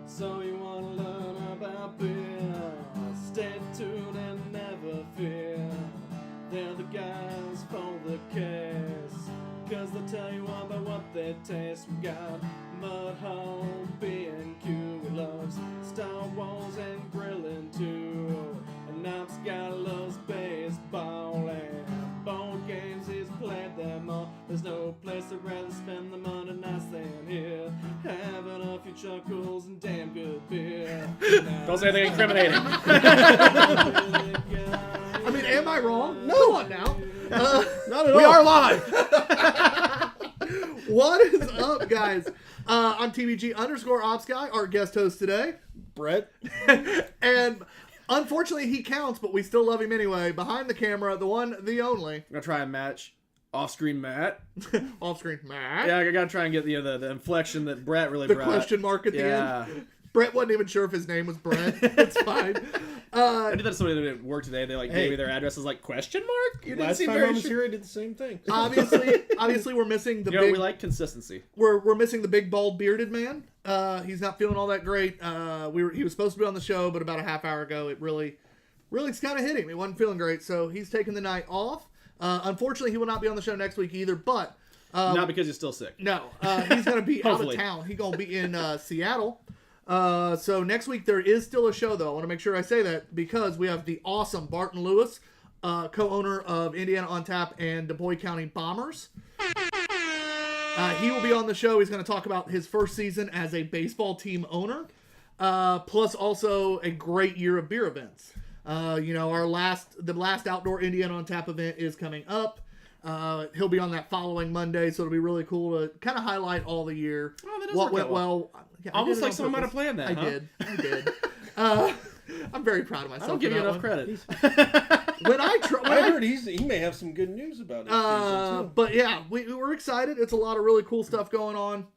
So you wanna learn about beer? Stay tuned and never fear. They're the guys for the case, 'cause they'll tell you all about what they taste. We got Mudhole, B&Q, we loves Star Wars and grilling too. And Knobs guy loves baseball and board games, he's played them all. There's no place I'd rather spend the money nice than here, having a few chuckles and damn good beer. Don't say anything incriminating. I mean, am I wrong? No. Come on now. Not at all. We are live. What is up, guys? I'm TBG_Ops Guy, our guest host today. Brett. And unfortunately, he counts, but we still love him anyway. Behind the camera, the one, the only. I'm going to try and match off-screen Matt. Off-screen Matt. Yeah, I got to try and get the inflection that Brett really The brought. question mark at the end. Brett wasn't even sure if his name was Brett. It's fine. I did that to somebody that didn't work today. They gave me their addresses question mark? You didn't seem very sure. I did the same thing. Obviously, we're missing the big... we like consistency. We're missing the big, bald, bearded man. He's not feeling all that great. He was supposed to be on the show, but about a half hour ago, it really kind of hit him. He wasn't feeling great, so he's taking the night off. Unfortunately, he will not be on the show next week either, but... not because he's still sick. No, he's going to be out of town. He's going to be in Seattle. So next week there is still a show, though. I want to make sure I say that because we have the awesome Barton Lewis, co-owner of Indiana on Tap and Du Bois County Bombers. He will be on the show. He's going to talk about his first season as a baseball team owner, plus also a great year of beer events. The last outdoor Indiana on Tap event is coming up. He'll be on that following Monday, so it'll be really cool to kind of highlight all the year. Oh, that does what work went out well. Yeah, almost like someone might have planned that. I did. I'm very proud of myself. I don't give you enough credit. I heard he may have some good news about it. Too. But yeah, we were excited. It's a lot of really cool stuff going on.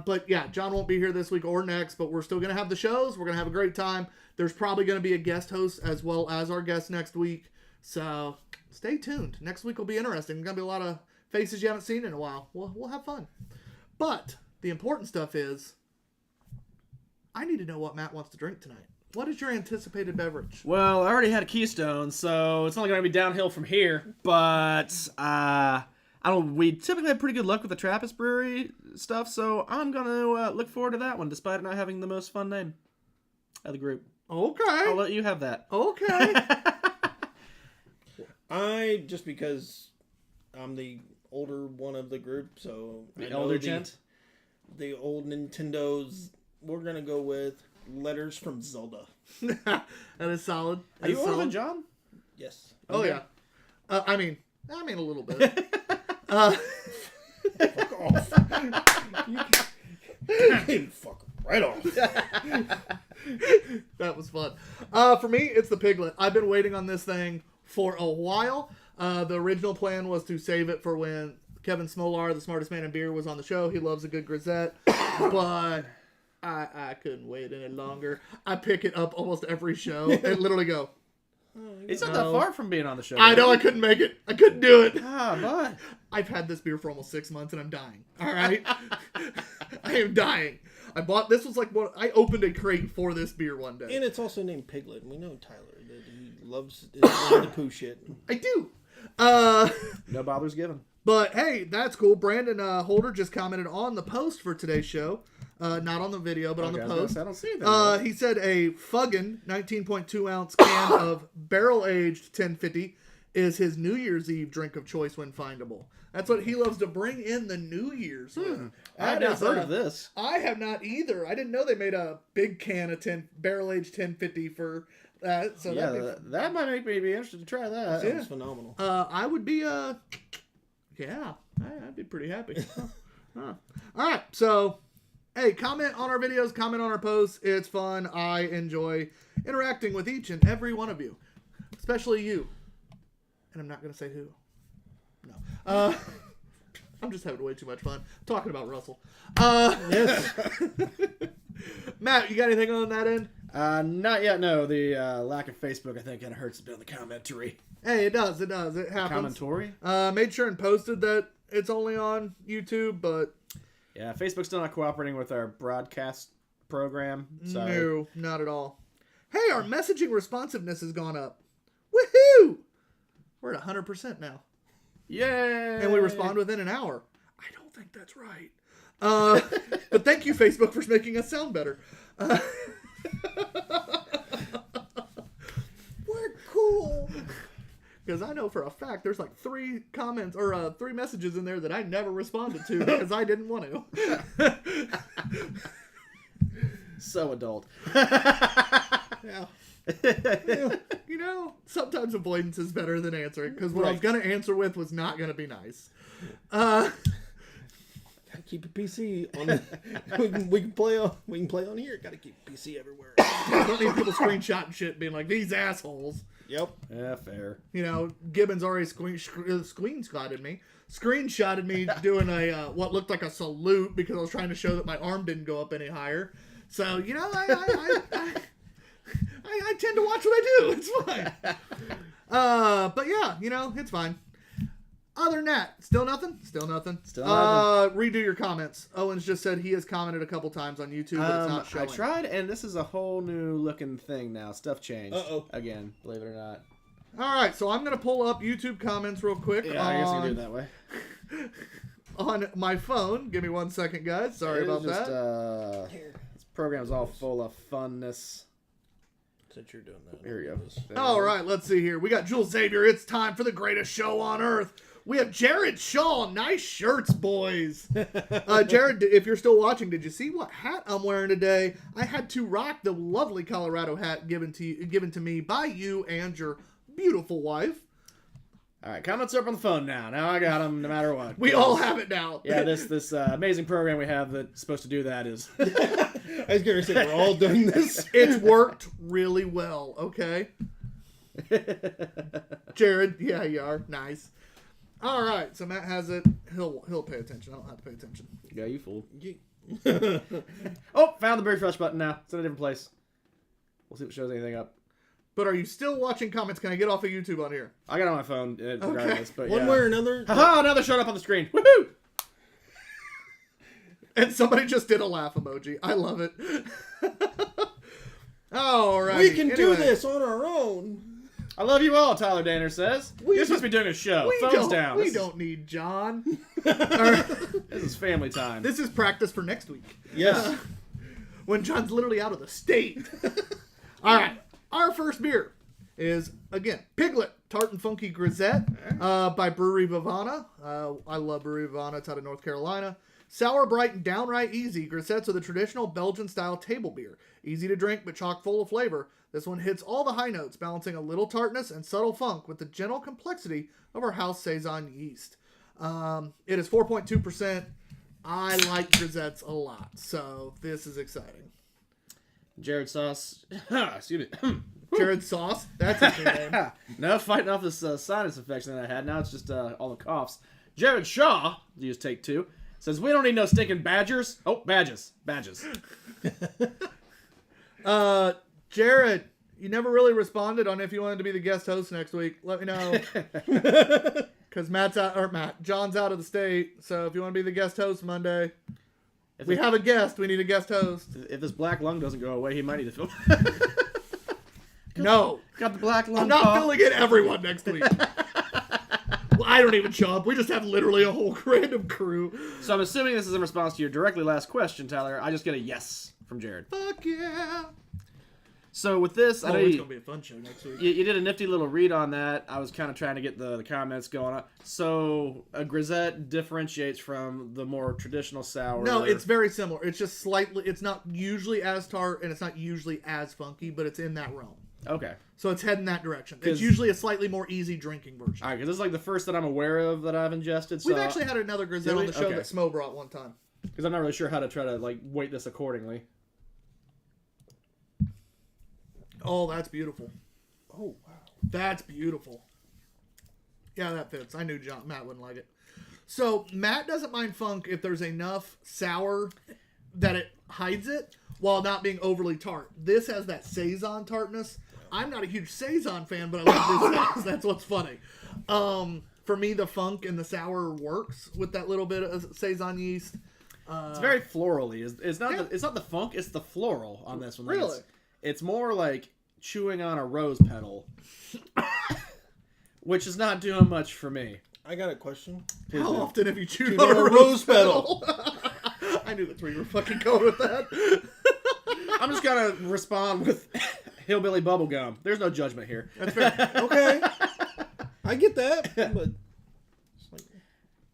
But yeah, John won't be here this week or next, but we're still going to have the shows. We're going to have a great time. There's probably going to be a guest host as well as our guest next week. So stay tuned. Next week will be interesting. There's going to be a lot of faces you haven't seen in a while. We'll have fun. But the important stuff is, I need to know what Matt wants to drink tonight. What is your anticipated beverage? Well, I already had a Keystone, so it's only going to be downhill from here. But we typically have pretty good luck with the Trappist Brewery stuff, so I'm going to look forward to that one, despite it not having the most fun name of the group. Okay. I'll let you have that. Okay. Just because I'm the older one of the group, so the elder gent, the old Nintendos, we're gonna go with Letters from Zelda. That is solid. Are you older than John? Yes. Oh yeah. I mean a little bit. Fuck off. You can fuck right off. That was fun. For me, it's the Piglet. I've been waiting on this thing for a while. The original plan was to save it for when Kevin Smolar, the smartest man in beer, was on the show. He loves a good grisette, but I couldn't wait any longer. I pick it up almost every show and literally go. It's not that far from being on the show. I know, I couldn't make it. I couldn't do it. But I've had this beer for almost 6 months and I'm dying. All right? I am dying. This was like I opened a crate for this beer one day. And it's also named Piglet. And we know Tyler that he loves the poo shit. I do. No bothers given. But hey, that's cool. Brandon Holder just commented on the post for today's show. Not on the video, but on the post. I don't see that. He said a Fuggin 19.2 ounce can of barrel aged 1050 is his New Year's Eve drink of choice when findable. That's what he loves to bring in the New Year's with. I've not heard of this. I have not either. I didn't know they made a big can of barrel aged 1050 for that. So yeah, that might make me be interested to try that. That sounds phenomenal. I would be I'd be pretty happy. All right, so hey, comment on our videos, comment on our posts. It's fun. I enjoy interacting with each and every one of you, especially you. And I'm not going to say who. No. I'm just having way too much fun talking about Russell. Yes. Matt, you got anything on that end? Not yet, no. The lack of Facebook, I think, kind of hurts a bit on the commentary. Hey, it does. It does. It happens. Commentary? Made sure and posted that it's only on YouTube, but... Yeah, Facebook's still not cooperating with our broadcast program. So. No, not at all. Hey, our messaging responsiveness has gone up. Woohoo! We're at 100% now. Yay! And we respond within an hour. I don't think that's right. But thank you, Facebook, for making us sound better. We're cool. Because I know for a fact there's like 3 comments or 3 messages in there that I never responded to because I didn't want to. So adult. Yeah. You know, sometimes avoidance is better than answering because what I was going to answer with was not going to be nice. Gotta keep your PC on. We can play on here. Gotta keep PC everywhere. Don't need people screenshotting shit being like, these assholes. Yep. Yeah, fair. You know, Gibbons already screenshotted me doing a what looked like a salute because I was trying to show that my arm didn't go up any higher. So, you know, I tend to watch what I do. It's fine. But yeah, you know, it's fine. Other than that, still nothing? Still nothing. Redo your comments. Owens just said he has commented a couple times on YouTube, but it's not showing. I tried, and this is a whole new looking thing now. Stuff changed. Uh-oh. Again, believe it or not. All right, so I'm going to pull up YouTube comments real quick. Yeah, I guess you can do it that way. On my phone. Give me 1 second, guys. Sorry about that. This program's all full of funness. Since you're doing that. Here we go. All right, let's see here. We got Jules Xavier. It's time for the greatest show on earth. We have Jared Shaw. Nice shirts, boys. Jared, if you're still watching, did you see what hat I'm wearing today? I had to rock the lovely Colorado hat given to me by you and your beautiful wife. All right, comments up on the phone now. Now I got them no matter what. We all have it now. Yeah, this amazing program we have that's supposed to do that is... I was going to say, we're all doing this. It's worked really well, okay? Jared, yeah, you are. Nice. All right, so Matt has it. He'll pay attention. I don't have to pay attention. Yeah, you fool. Oh, found the refresh button now. It's in a different place. We'll see if it shows anything up. But are you still watching comments? Can I get off of YouTube on here? I got it on my phone regardless, but One way or another. Haha, now they're showing up on the screen. Woohoo! And somebody just did a laugh emoji. I love it. All right. We can do this on our own. I love you all, Tyler Danner says. You're supposed to be doing a show. Phones down. We don't need John. This is family time. This is practice for next week. Yes. When John's literally out of the state. All right. Our first beer is, again, Piglet Tart and Funky Grisette by Brewery Vivana. I love Brewery Vivana. It's out of North Carolina. Sour, bright, and downright easy, Grisettes are the traditional Belgian-style table beer. Easy to drink, but chock full of flavor. This one hits all the high notes, balancing a little tartness and subtle funk with the gentle complexity of our house Saison yeast. It is 4.2%. I like Grisettes a lot, so this is exciting. Jared Sauce. Excuse me. Jared Sauce? That's his new name. No, fighting off this sinus infection that I had. Now it's just all the coughs. Jared Shaw, you just take 2, says, we don't need no stinking badgers. Oh, badges. Jared, you never really responded on if you wanted to be the guest host next week. Let me know. Because John's out of the state. So if you want to be the guest host Monday, we have a guest. We need a guest host. If this black lung doesn't go away, he might need to film. No. Got the black lung. I'm not filling in everyone next week. Well, I don't even show up. We just have literally a whole random crew. So I'm assuming this is in response to your directly last question, Tyler. I just get a yes from Jared. Fuck yeah. So with this, I know it's going to be a fun show next week. You did a nifty little read on that. I was kind of trying to get the comments going on. So a grisette differentiates from the more traditional sour. No, it's very similar. It's just slightly, it's not usually as tart and it's not usually as funky, but it's in that realm. Okay. So it's heading that direction. It's usually a slightly more easy drinking version. All right, because this is like the first that I'm aware of that I've ingested. So We've actually had another grisette on the show that Smo brought one time. Because I'm not really sure how to try to like weight this accordingly. Oh, that's beautiful. Oh, wow. That's beautiful. Yeah, that fits. I knew Matt wouldn't like it. So Matt doesn't mind funk if there's enough sour that it hides it while not being overly tart. This has that Saison tartness. I'm not a huge Saison fan, but I love this. That's what's funny. For me, the funk and the sour works with that little bit of Saison yeast. It's very florally. It's not the funk. It's the floral on this one. Like, Really? It's more like chewing on a rose petal, which is not doing much for me. I got a question. How often have you chewed on a rose petal? I knew that's where you were fucking going with that. I'm just gonna respond with hillbilly bubblegum. There's no judgment here. That's fair. Okay. I get that, but...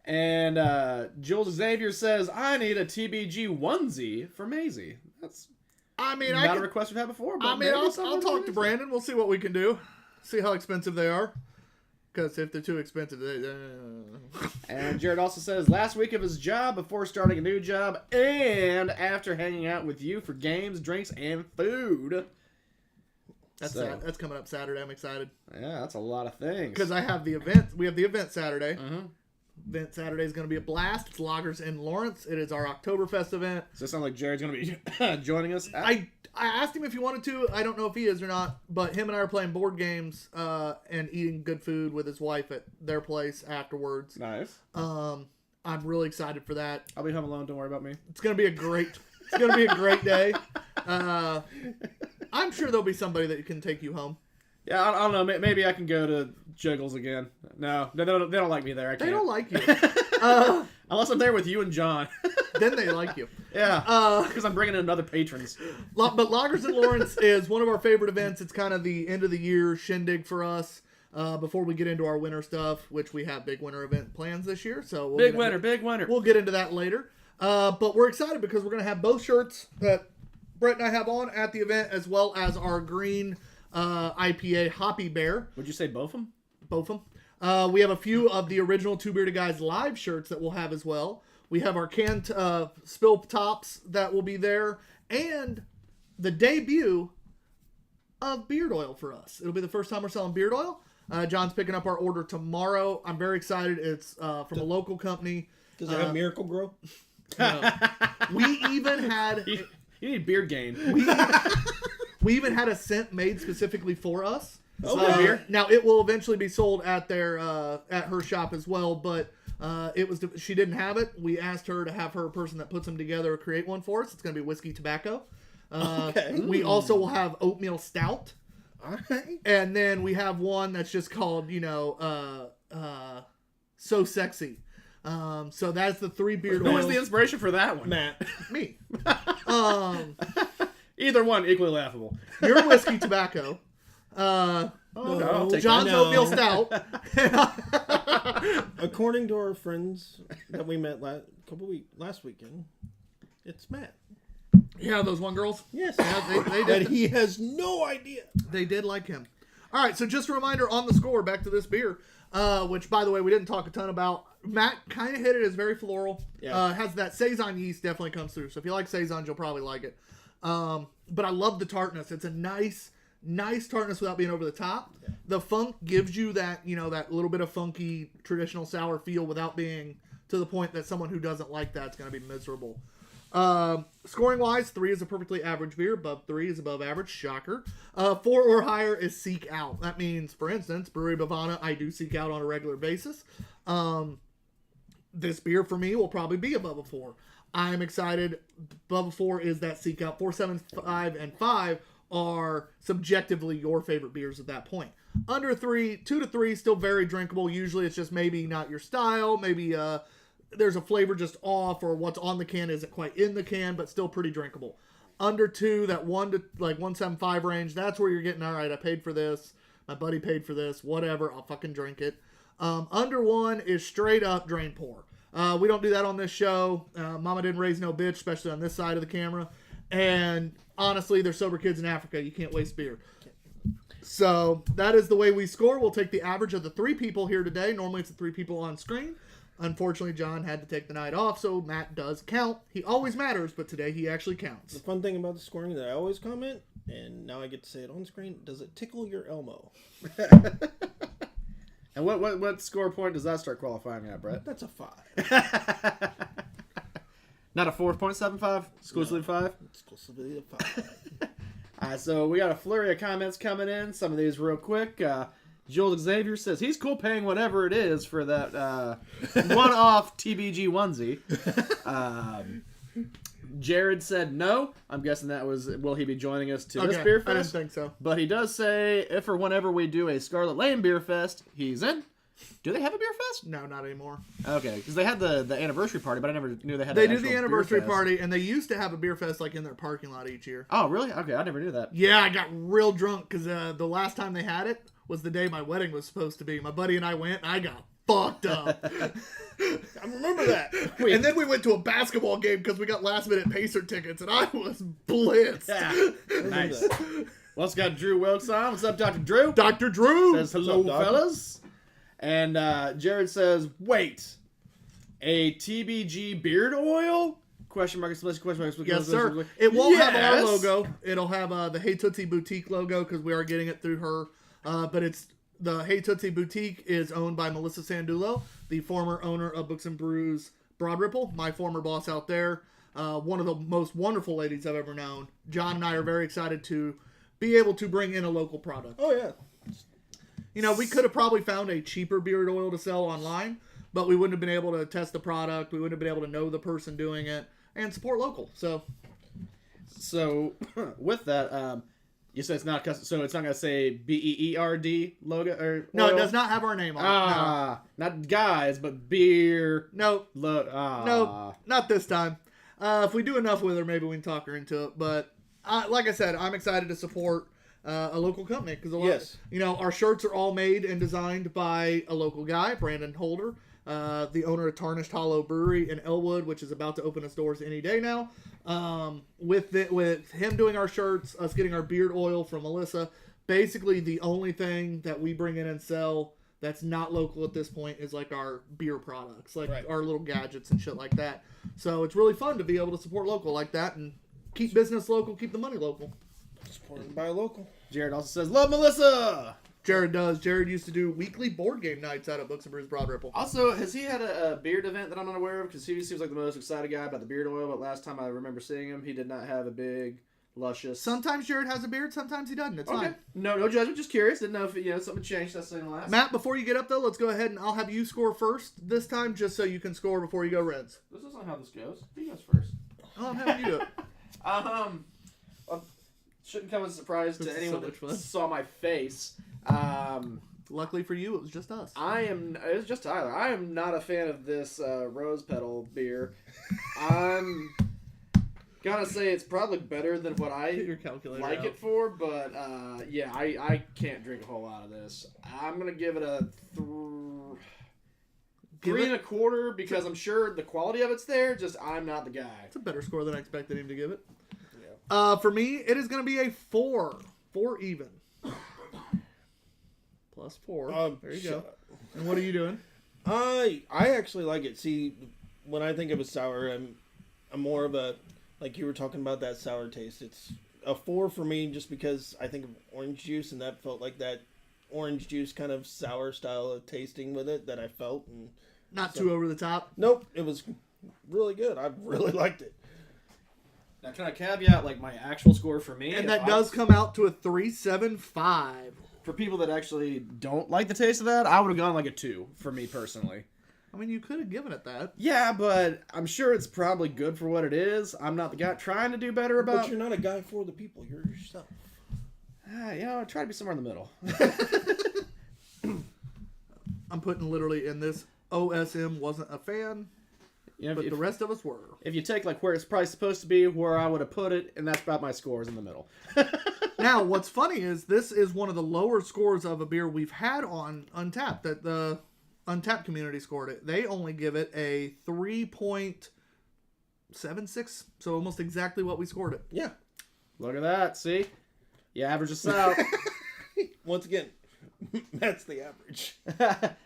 And Jules Xavier says, I need a TBG onesie for Maisie. That's not a request we've had before. But I'll talk to Brandon. We'll see what we can do. See how expensive they are. Because if they're too expensive, And Jared also says, last week of his job, before starting a new job, and after hanging out with you for games, drinks, and food. That's coming up Saturday. I'm excited. Yeah, that's a lot of things. Because I have the event. We have the event Saturday. Mm-hmm. Event Saturday is going to be a blast. It's Loggers in Lawrence. It is our Oktoberfest event. Does it sound like Jared's going to be joining us? I asked him if he wanted to. I don't know if he is or not. But him and I are playing board games and eating good food with his wife at their place afterwards. Nice. I'm really excited for that. I'll be home alone. Don't worry about me. It's going to be a great day. I'm sure there'll be somebody that can take you home. Yeah, I don't know. Maybe I can go to Jiggles again. No, they don't like me there. I can't. They don't like you. Unless I'm there with you and John. Then they like you. Yeah, because I'm bringing in other patrons. But Loggers in Lawrence is one of our favorite events. It's kind of the end of the year shindig for us before we get into our winter stuff, which we have big winter event plans this year. So Big winter. We'll get into that later. But we're excited because we're going to have both shirts that Brett and I have on at the event, as well as our green IPA Hoppy Bear. Would you say both of them? Both of them. We have a few of the original Two Beerded Guys live shirts that we'll have as well. We have our canned spill tops that will be there. And the debut of beard oil for us. It'll be the first time we're selling beard oil. John's picking up our order tomorrow. I'm very excited. It's from a local company. Does it have Miracle Grow? We even had... You need beard gain. We even had a scent made specifically for us. Okay. Now it will eventually be sold at their at her shop as well, but she didn't have it. We asked her to have her person that puts them together create one for us. It's going to be whiskey tobacco. Okay. We also will have oatmeal stout. All right. And then we have one that's just called, So Sexy. So that's the 3 beard Who was oils. the inspiration for that one? Matt. Me. Either one, equally laughable. Your whiskey tobacco. No, I'll take John's that. No. oatmeal stout. According to our friends that we met last weekend, it's Matt. Yeah, those one girls. Yes. Yeah, they That did. he has no idea. They did like him. All right, so just a reminder on the score, back to this beer, which, by the way, we didn't talk a ton about. Matt kind of hit it as very floral. Yeah. Has that Saison yeast definitely comes through. So if you like Saisons, you'll probably like it. But I love the tartness. It's a nice tartness without being over the top. Yeah. The funk gives you that, that little bit of funky traditional sour feel without being to the point that someone who doesn't like that's going to be miserable. Scoring wise, 3 is a perfectly average beer. Above 3 is above average. Shocker. 4 or higher is seek out. That means, for instance, Brewery Bavana, I do seek out on a regular basis. This beer for me will probably be above a 4. I'm excited. Above a 4 is that seek out. 4, 7, 5, and 5 are subjectively your favorite beers at that point. Under 3, 2 to 3, still very drinkable. Usually it's just maybe not your style. Maybe there's a flavor just off, or what's on the can isn't quite in the can, but still pretty drinkable. Under 2, that 1 to 1.75 range, that's where you're getting, all right, I paid for this. My buddy paid for this. Whatever, I'll fucking drink it. Under 1 is straight up drain pour. We don't do that on this show. Mama didn't raise no bitch, especially on this side of the camera. And honestly, they're sober kids in Africa. You can't waste beer. So that is the way we score. We'll take the average of the 3 people here today. Normally it's the 3 people on screen. Unfortunately, John had to take the night off, so Matt does count. He always matters, but today he actually counts. The fun thing about the scoring that I always comment, and now I get to say it on screen, does it tickle your Elmo? And what score point does that start qualifying at, Brett? That's a 5. Not a 4.75? Exclusively 5? Exclusively a 5. So we got a flurry of comments coming in. Some of these real quick. Jules Xavier says he's cool paying whatever it is for that one-off TBG onesie. Jared said no. I'm guessing that was, will he be joining us to this beer fest? I didn't think so. But he does say if or whenever we do a Scarlet Lane Beer Fest, he's in. Do they have a beer fest? No, not anymore. Okay, because they had the anniversary party, but I never knew they had. They do the anniversary party, and they used to have a beer fest like in their parking lot each year. Oh, really? Okay, I never knew that. Yeah, I got real drunk because the last time they had it was the day my wedding was supposed to be. My buddy and I went, and I got fucked up. I remember that. And then we went to a basketball game because we got last minute Pacer tickets, and I was blitzed. Yeah, nice. Well, it's got Drew Wilkes on. What's up, Dr. Drew? Dr. Drew Says hello, Doc? fellas. And Jared says, wait, a TBG beard oil? Question mark, question mark. Yes, sir. It won't have our Yes. logo. It'll have the Hey Tootsie Boutique logo because we are getting it through her. But it's the Hey Tootsie Boutique is owned by Melissa Sandulo, the former owner of Books and Brews Broad Ripple, my former boss out there. One of the most wonderful ladies I've ever known. John and I are very excited to be able to bring in a local product. Oh, yeah. You know, we could have probably found a cheaper beard oil to sell online, but we wouldn't have been able to test the product. We wouldn't have been able to know the person doing it and support local. So with that, you said it's not custom, so it's not going to say BEERD logo? Or no, oil? it does not have our name on it. Not guys, but beer. No, not this time. If we do enough with her, maybe we can talk her into it. But like I said, I'm excited to support a local company because our shirts are all made and designed by a local guy, Brandon Holder, the owner of Tarnished Hollow Brewery in Elwood, which is about to open its doors any day now. With him doing our shirts, us getting our beard oil from Melissa, basically the only thing that we bring in and sell that's not local at this point is like our beer products, like our little gadgets and shit like that. So it's really fun to be able to support local like that and keep business local, keep the money local. Supported by a local. Jared also says, love Melissa! Jared does. Jared used to do weekly board game nights out at Books and Brews Broad Ripple. Also, has he had a beard event that I'm not aware of? Because he seems like the most excited guy about the beard oil, but last time I remember seeing him, he did not have a big, luscious... Sometimes Jared has a beard, sometimes he doesn't. It's okay. fine. No judgment, just curious. Didn't know if something changed that same last. Matt, before you get up, though, let's go ahead and I'll have you score first this time, just so you can score before you go Reds. This isn't how this goes. He goes first. Oh, I'm having you do it. Shouldn't come as a surprise to This is anyone so much that fun. saw my face. Luckily for you, it was just us. It was just Tyler. I am not a fan of this rose petal beer. I'm gonna say it's probably better than what I Get your calculator like out. it for, but I can't drink a whole lot of this. I'm gonna give it a 3.25 because I'm sure the quality of it's there. Just I'm not the guy. It's a better score than I expected him to give it. Yeah. For me, it is going to be a 4. 4 even. Plus 4. There you go. And what are you doing? I actually like it. See, when I think of a sour, I'm more of a, like you were talking about that sour taste. It's a 4 for me just because I think of orange juice, and that felt like that orange juice kind of sour style of tasting with it that I felt. And Not too over the top. Nope, it was really good. I really liked it. Now, can I caveat like my actual score for me? And that does come out to a 3.75. For people that actually don't like the taste of that, I would have gone like a 2 for me personally. I mean, you could have given it that. Yeah, but I'm sure it's probably good for what it is. I'm not the guy trying to do better about. But you're not a guy for the people. You're yourself. I try to be somewhere in the middle. I'm putting literally in this. OSM wasn't a fan, but the rest of us were. If you take like where it's probably supposed to be, where I would have put it, and that's about my scores in the middle. Now, what's funny is this is one of the lower scores of a beer we've had on Untapped, that the Untapped community scored it. They only give it a 3.76, so almost exactly what we scored it. Yeah. Look at that. See? You average this out. Once again, that's the average.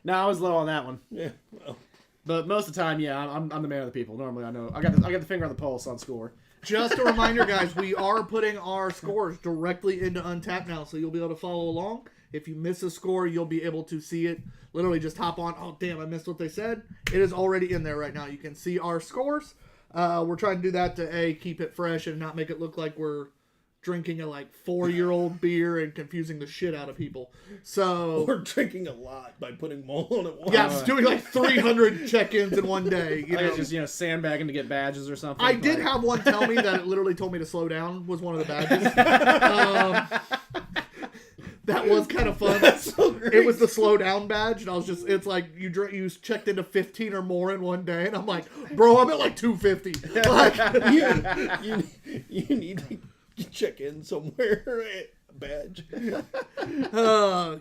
No, I was low on that one. Yeah. Well. But most of the time, yeah, I'm the man of the people. Normally, I know. I got the finger on the pulse on score. Just a reminder, guys, we are putting our scores directly into Untapped now, so you'll be able to follow along. If you miss a score, you'll be able to see it. Literally just hop on. Oh, damn, I missed what they said. It is already in there right now. You can see our scores. We're trying to do that to, keep it fresh and not make it look like we're drinking a like 4-year-old beer and confusing the shit out of people. So Or drinking a lot by putting them all on at once. yeah, it's doing like 300 check-ins in one day. You know, It's just sandbagging to get badges or something. I did have one tell me that it literally told me to slow down was one of the badges. That was kind of fun. That's so great. It was the slow down badge, and I was it's like you checked into 15 or more in one day, and I'm like, bro, I'm at like 250. Like, you need to check in somewhere. Badge.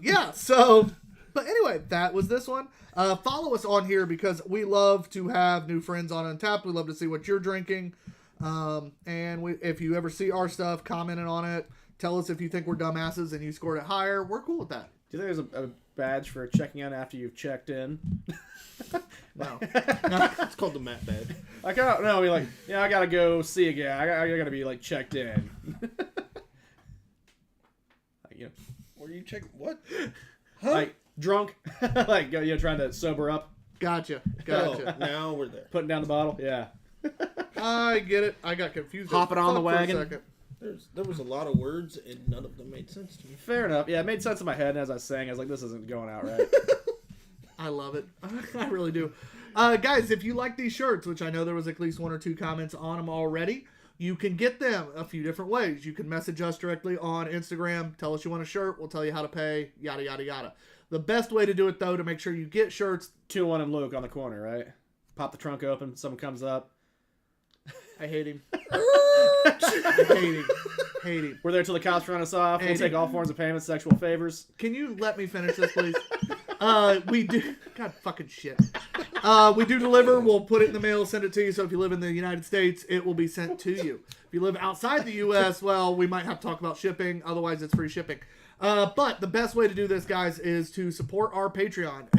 yeah. So, but anyway, that was this one. Follow us on here because we love to have new friends on Untapped. We love to see what you're drinking, and if you ever see our stuff, commenting on it. Tell us if you think we're dumbasses and you scored it higher. We're cool with that. Do you think there's a badge for checking in after you've checked in? No. It's called the Matt badge. Like, I don't know. I mean, like, I gotta go see a guy. I gotta be like checked in. Like, Were you checking what? like drunk, like trying to sober up, Gotcha. Oh, now we're there. putting down the bottle. Yeah. I get it. I got confused. Hopping on the wagon. For a second. There was a lot of words and none of them made sense to me. Fair enough. Yeah, it made sense in my head. And as I was saying, I was like, this isn't going out right. I love it. I really do. Guys, if you like these shirts, which I know there was at least 1 or 2 comments on them already, you can get them a few different ways. You can message us directly on Instagram. Tell us you want a shirt. We'll tell you how to pay. Yada, yada, yada. The best way to do it, though, to make sure you get shirts. 2-1 and Luke on the corner, right? Pop the trunk open. Someone comes up. I hate him. I hate him. We're there till the cops run us off. We'll Hate take him. all forms of payment, sexual favors. Can you let me finish this, please? We do. God fucking shit. We do deliver. We'll put it in the mail, send it to you. So if you live in the United States, it will be sent to you. If you live outside the U.S., well, we might have to talk about shipping. Otherwise, it's free shipping. But the best way to do this, guys, is to support our Patreon.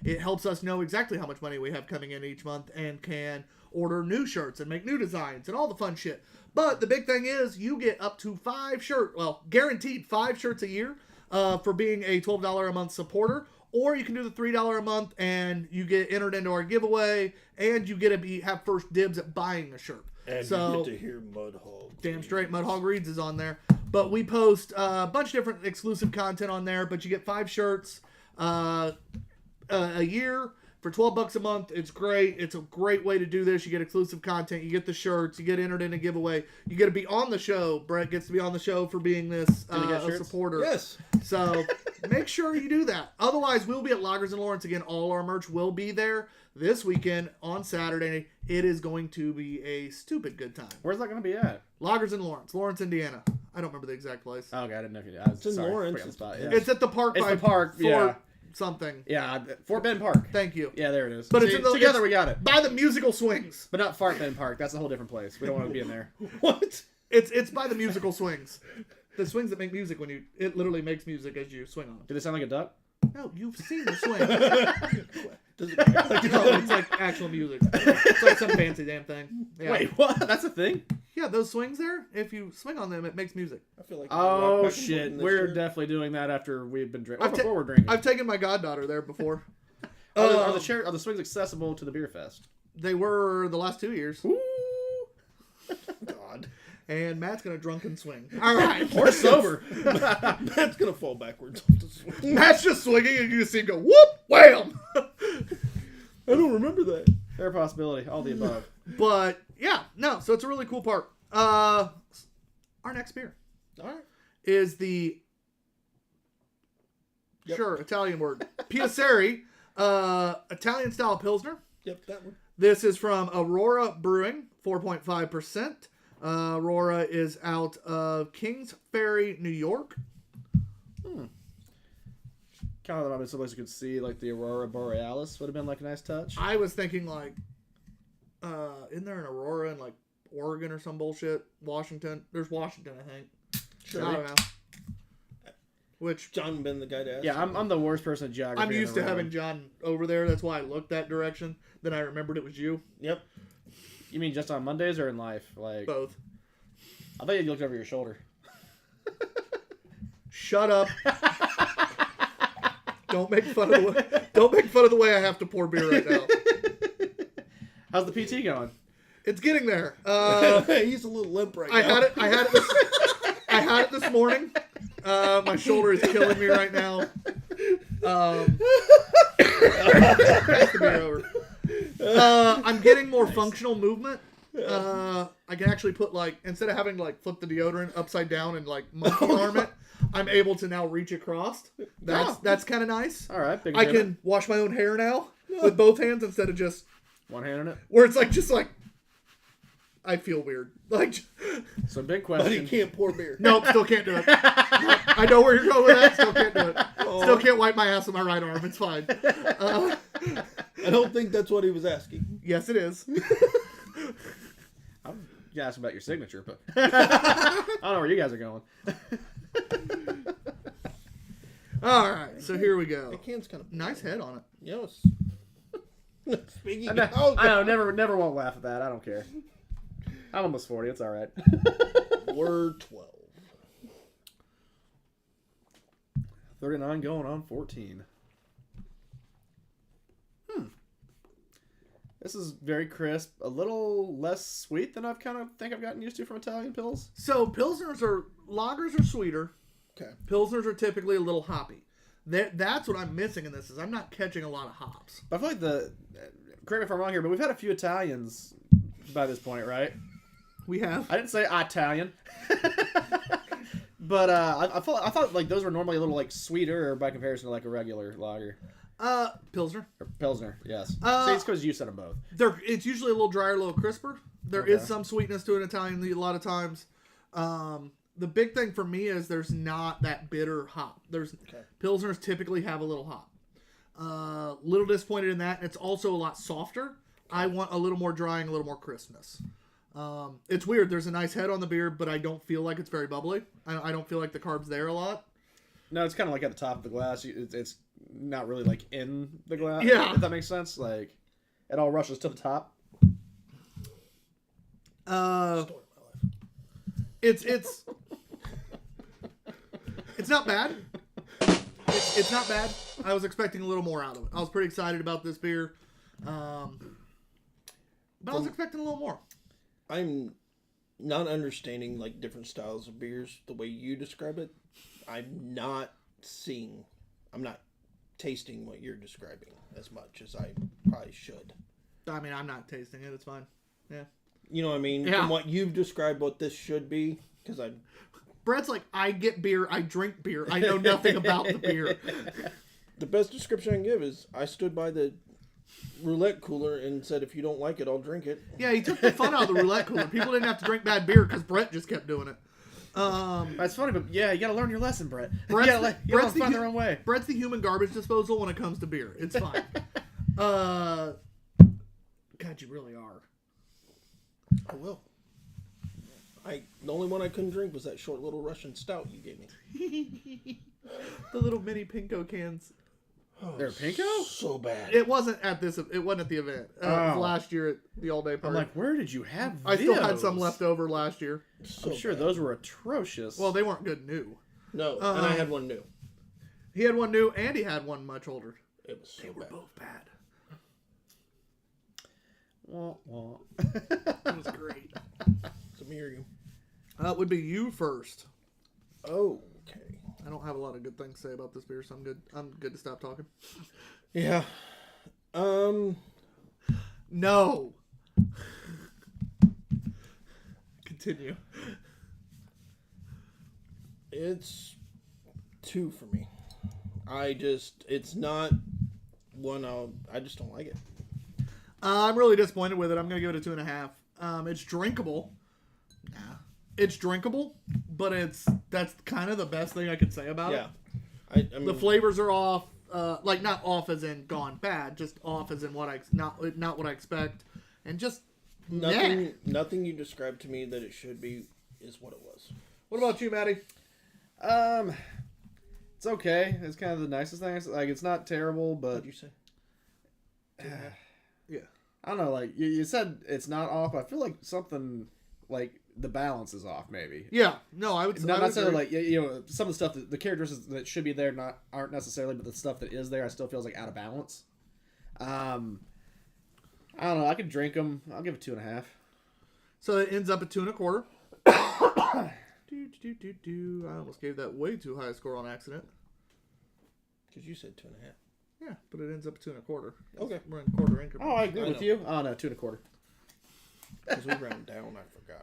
It helps us know exactly how much money we have coming in each month and can order new shirts and make new designs and all the fun shit. But the big thing is you get up to 5 shirts, well, guaranteed 5 shirts a year for being a $12 a month supporter. Or you can do the $3 a month and you get entered into our giveaway and you get to have first dibs at buying a shirt. And so, you get to hear Mudhog. Damn straight, Mudhog Reads is on there. But we post a bunch of different exclusive content on there. But you get 5 shirts a year for $12 a month. It's great. It's a great way to do this. You get exclusive content. You get the shirts. You get entered in a giveaway. You get to be on the show. Brett gets to be on the show for being this a supporter. Yes. So make sure you do that. Otherwise, we'll be at Loggers in Lawrence again. All our merch will be there this weekend on Saturday. It is going to be a stupid good time. Where's that going to be at? Loggers in Lawrence, Indiana. I don't remember the exact place. Oh, okay, I didn't know if you did. It's in Lawrence. Spot. Yeah. It's at the park. It's by the park, Fort yeah. Something. Yeah, Fort Bend Park. Thank you. Yeah, there it is. But See, it's in the, together it's we got it. by the musical swings. But not Fart Bend Park. That's a whole different place. We don't want to be in there. What? It's by the musical swings. The swings that make music it literally makes music as you swing on them. Do they sound like a duck? No, you've seen the swing. Does it No, it's like actual music. It's like some fancy damn thing. Yeah. Wait, what? That's a thing? Yeah, those swings there, if you swing on them, it makes music. I feel like Oh, shit. We're definitely doing that after we've been drinking. Before we're drinking. I've taken my goddaughter there before. Are the swings accessible to the beer fest? They were the last 2 years. Ooh. God. And Matt's going to drunken swing. All right. Or sober. Matt's going to fall backwards off the swing. Matt's just swinging and you just see him go, whoop, wham. I don't remember that. Fair possibility. All the above. But, yeah, no, so it's a really cool part. Our next beer. All right. Is the Italian word Piacere Italian style Pilsner. Yep, that one. This is from Aurora Brewing, 4.5%. Aurora is out of Kings Ferry, New York. Kind of thought maybe someplace you could see like the Aurora Borealis would have been like a nice touch. I was thinking like, isn't there an Aurora in like Oregon or some bullshit? Washington. There's Washington, I think. Sure. I don't know. Which John been the guy to ask. Yeah, I'm the worst person at geography. I'm used to having John over there. That's why I looked that direction. Then I remembered it was you. Yep. You mean just on Mondays or in life? Like Both. I thought you looked over your shoulder. Shut up. Don't make fun of the way I have to pour beer right now. How's the PT going? It's getting there. He's a little limp right now. I I had it this morning. My shoulder is killing me right now. Pass the beer over. I'm getting more functional movement. I can actually put like, instead of having to like flip the deodorant upside down and like monkey arm it, I'm able to now reach across. That's kind of nice. All right. I can wash my own hair now with both hands instead of just one hand in it. where it's like just like I feel weird. Like, so big question. But he can't pour beer. nope, still can't do it. I know where you're going with that. Still can't do it. Still can't wipe my ass with my right arm. It's fine. I don't think that's what he was asking. Yes, it is. I'm asking about your signature, but I don't know where you guys are going. All right, so here we go. The can's kind of Nice head on it. Yes. Speaking I know, never won't laugh at that. I don't care. I'm almost 40. It's all right. We're 12. 39 going on 14. This is very crisp. A little less sweet than I've gotten used to from Italian pills. So lagers are sweeter. Okay. Pilsners are typically a little hoppy. That's what I'm missing in this is I'm not catching a lot of hops. But I feel like correct me if I'm wrong here, but we've had a few Italians by this point, right? We have. I didn't say Italian. But I thought like those were normally a little like sweeter by comparison to like a regular lager. Pilsner. Or Pilsner, yes. See, it's because you said them both. It's usually a little drier, a little crisper. There is some sweetness to an Italian a lot of times. The big thing for me is there's not that bitter hop. Pilsners typically have a little hop. Little disappointed in that. It's also a lot softer. I want a little more drying, a little more crispness. It's weird. There's a nice head on the beer, but I don't feel like it's very bubbly. I don't feel like the carb's there a lot. No, it's kind of like at the top of the glass. It's not really like in the glass. Yeah. If that makes sense. Like, it all rushes to the top. It's not bad. It's not bad. I was expecting a little more out of it. I was pretty excited about this beer. But I was expecting a little more. I'm not understanding like different styles of beers the way you describe it. I'm not tasting what you're describing as much as I probably should. I mean, I'm not tasting it. It's fine. Yeah. You know what I mean? Yeah. From what you've described what this should be, because Brett's like, I get beer, I drink beer, I know nothing about the beer. The best description I can give is I stood by the roulette cooler and said, if you don't like it, I'll drink it. Yeah, he took the fun out of the roulette cooler. People didn't have to drink bad beer because Brett just kept doing it. That's funny, but yeah, you gotta learn your lesson, Brett. Brett's you gotta find their own way. Brett's the human garbage disposal when it comes to beer. It's fine. God, you really are. I will. The only one I couldn't drink was that short little Russian stout you gave me. The little mini Pinko cans. They're Pinko? So bad. It wasn't at the event. It was last year at the all day party. I'm like, where did you have I those? still had some left over last year. I'm sure those were atrocious. Well, they weren't good new. No, and I had one new. He had one new, and he had one much older. It was so They were bad. both bad. Wah, wah. It was great. So me or you? It would be you first. Oh, okay. I don't have a lot of good things to say about this beer, so I'm good. I'm good to stop talking. Yeah. No. Continue. It's 2 for me. It's not one I just don't like it. I'm really disappointed with it. I'm going to give it a 2.5. It's drinkable. It's drinkable, but that's kind of the best thing I could say about it. I mean, The flavors are off. Like not off as in gone bad, just off as in not what I expect, and just nothing you described to me that it should be is what it was. What about you, Maddie? It's okay. It's kind of the nicest thing. Like, it's not terrible, but What'd you say? Yeah. I don't know. Like you said, it's not off. But I feel like something like the balance is off. Maybe. Yeah. No, I would. Not I would necessarily agree. like some of the stuff the characteristics that should be there aren't necessarily, but the stuff that is there I still feels like out of balance. I don't know. I could drink them. I'll give it 2.5. So it ends up at 2.25. I almost gave that way too high a score on accident. Because you said 2.5. Yeah, but it ends up 2 1/4. Okay. We're in quarter increments. Oh, I agree with you. Oh, no, 2 1/4. Because we round down, I forgot.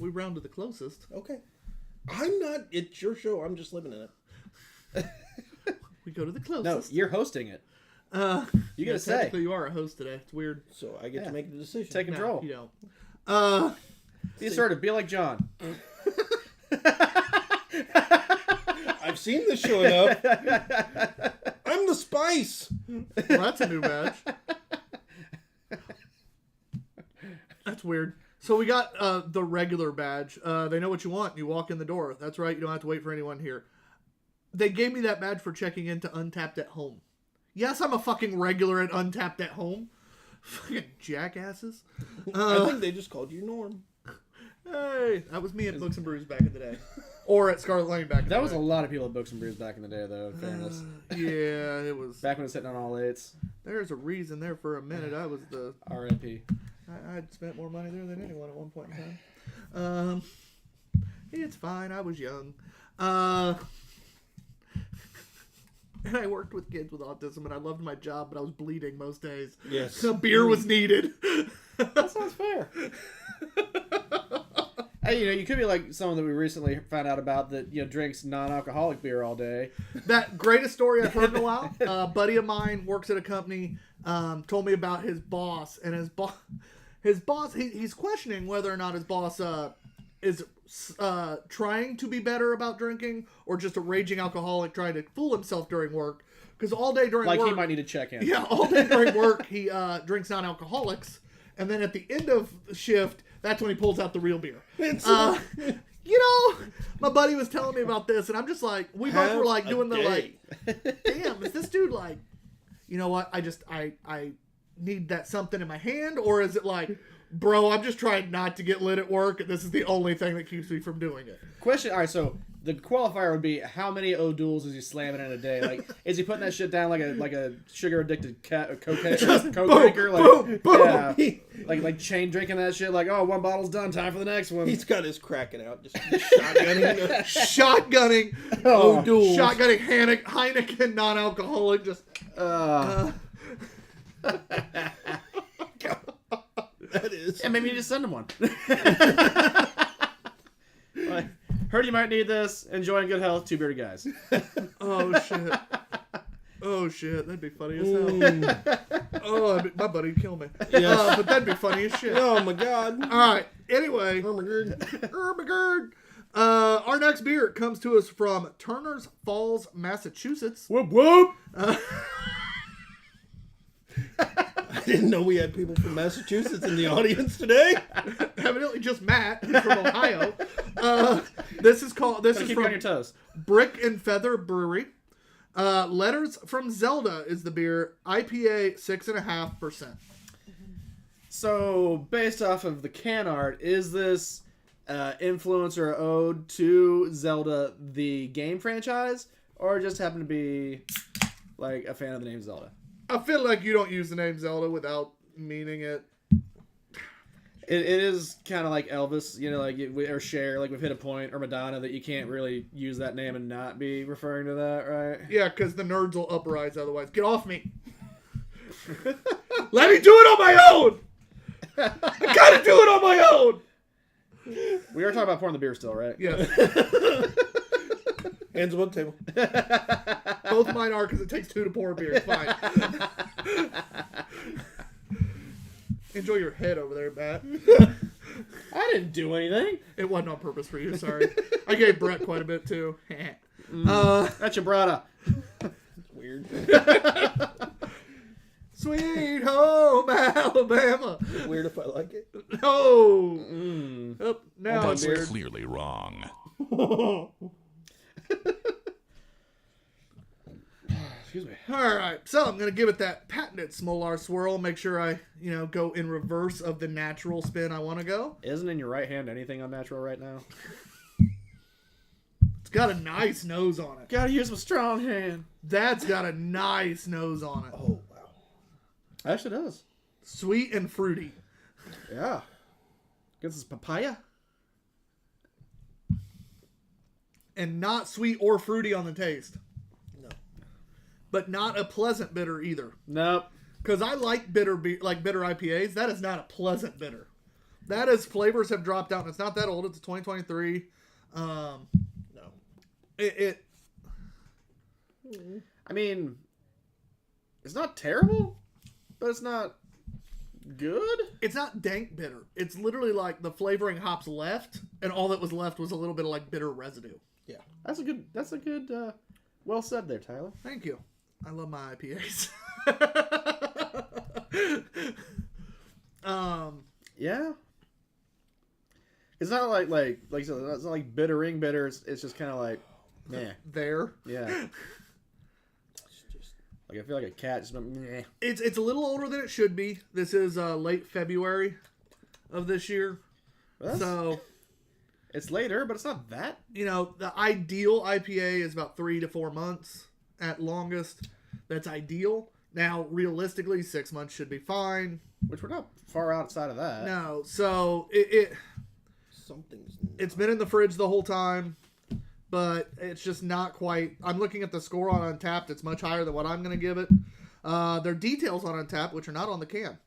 We round to the closest. Okay. I'm not. It's your show. I'm just living in it. We go to the No, closest. you're hosting it. You gotta say. Technically, you are a host today. It's weird. So I get to make the decision. Take control. No, you don't. Be assertive. Be like John. I've seen this show enough. I'm the spice. Well, that's a new badge. That's weird. So we got the regular badge. They know what you want. You walk in the door. That's right. You don't have to wait for anyone here. They gave me that badge for checking into Untapped at Home. Yes, I'm a fucking regular at Untapped at Home. Fucking jackasses. I think they just called you Norm. Hey, that was me at Books and Brews back in the day. Or at Scarlet Lane back in the day. That was a lot of people at Books and Brews back in the day, though, in fairness. Yeah, it was. Back when it was sitting on all eights. There's a reason there for a minute. I was the... R.I.P. I'd spent more money there than anyone at one point in time. It's fine. I was young. And I worked with kids with autism, and I loved my job, but I was bleeding most days. Yes. So beer was needed. That sounds fair. Hey, you could be like someone that we recently found out about that, drinks non-alcoholic beer all day. That greatest story I've heard in a while. A buddy of mine works at a company, told me about his boss, and his boss, he's questioning whether or not his boss is trying to be better about drinking or just a raging alcoholic trying to fool himself during work. Because all day during work... Like he might need to check in. Yeah, all day during work, he drinks non-alcoholics. And then at the end of the shift, that's when he pulls out the real beer. My buddy was telling me about this, and I'm just like, we both were like doing the like, damn, is this dude like, you know what? I need that something in my hand, or is it like, bro, I'm just trying not to get lit at work, and this is the only thing that keeps me from doing it. Question. All right, so the qualifier would be how many O'Douls is he slamming in a day? Like, is he putting that shit down like a sugar addicted coke drinker? Like, boom. Yeah, like chain drinking that shit. Like, oh, one bottle's done, time for the next one. He's got his cracking out, just shotgunning O'Douls, shotgunning Heineken non-alcoholic. Just that is. Yeah, maybe you just send him one. Like, heard you might need this. Enjoying good health. Two Beerded Guys. Oh shit, that'd be funny as hell. My buddy'd kill me. Yes. But that'd be funny as shit. Oh my god. Alright, anyway. Ermagerd. Our next beer comes to us from Turner's Falls, Massachusetts. Whoop whoop. I didn't know we had people from Massachusetts in the audience today. Evidently just Matt, who's from Ohio. This is from on your toes. Brick and Feather Brewery. Letters from Zelda is the beer. IPA 6.5%. So, based off of the can art, is this influence or ode to Zelda, the game franchise, or just happen to be like a fan of the name Zelda? I feel like you don't use the name Zelda without meaning it. It is kind of like Elvis, or Cher, like we've hit a point, or Madonna, that you can't really use that name and not be referring to that, right? Yeah, because the nerds will uprise otherwise. Get off me. Let me do it on my own. I gotta do it on my own. We are talking about pouring the beer still, right? Yes. Hands on the table. Both mine are because it takes 2 to pour a beer. It's fine. Enjoy your head over there, Matt. I didn't do anything. It wasn't on purpose for you, sorry. I gave Brett quite a bit, too. That's your brother. It's weird. Sweet home Alabama. Is it weird if I like it? No. Oh, now That's it's weird. clearly wrong. Excuse me. Alright, so I'm going to give it that patented Smolar swirl. Make sure I, go in reverse of the natural spin I want to go. Isn't in your right hand anything unnatural right now? It's got a nice nose on it. Gotta use my strong hand. That's got a nice nose on it. Oh, wow. Actually does. Sweet and fruity. Yeah. Guess it's papaya. and not sweet or fruity on the taste. No. But not a pleasant bitter either. Nope. Because I like bitter IPAs. That is not a pleasant bitter. That is, flavors have dropped out, and it's not that old. It's a 2023. No. I mean, it's not terrible, but it's not good. It's not dank bitter. It's literally like the flavoring hops left, and all that was left was a little bit of like bitter residue. Yeah, that's a good. Well said there, Tyler. Thank you. I love my IPAs. Yeah. It's not like you said, it's not like bittering bitter. It's just kind of like, meh. There. Yeah. Like I feel like a cat just meh. It's a little older than it should be. This is late February of this year. So it's later, but it's not that. The ideal IPA is about 3 to 4 months at longest. That's ideal. Now, realistically, 6 months should be fine. Which we're not far outside of that. No, so it's been in the fridge the whole time, but it's just not quite. I'm looking at the score on Untapped. It's much higher than what I'm going to give it. There are details on Untapped, which are not on the can.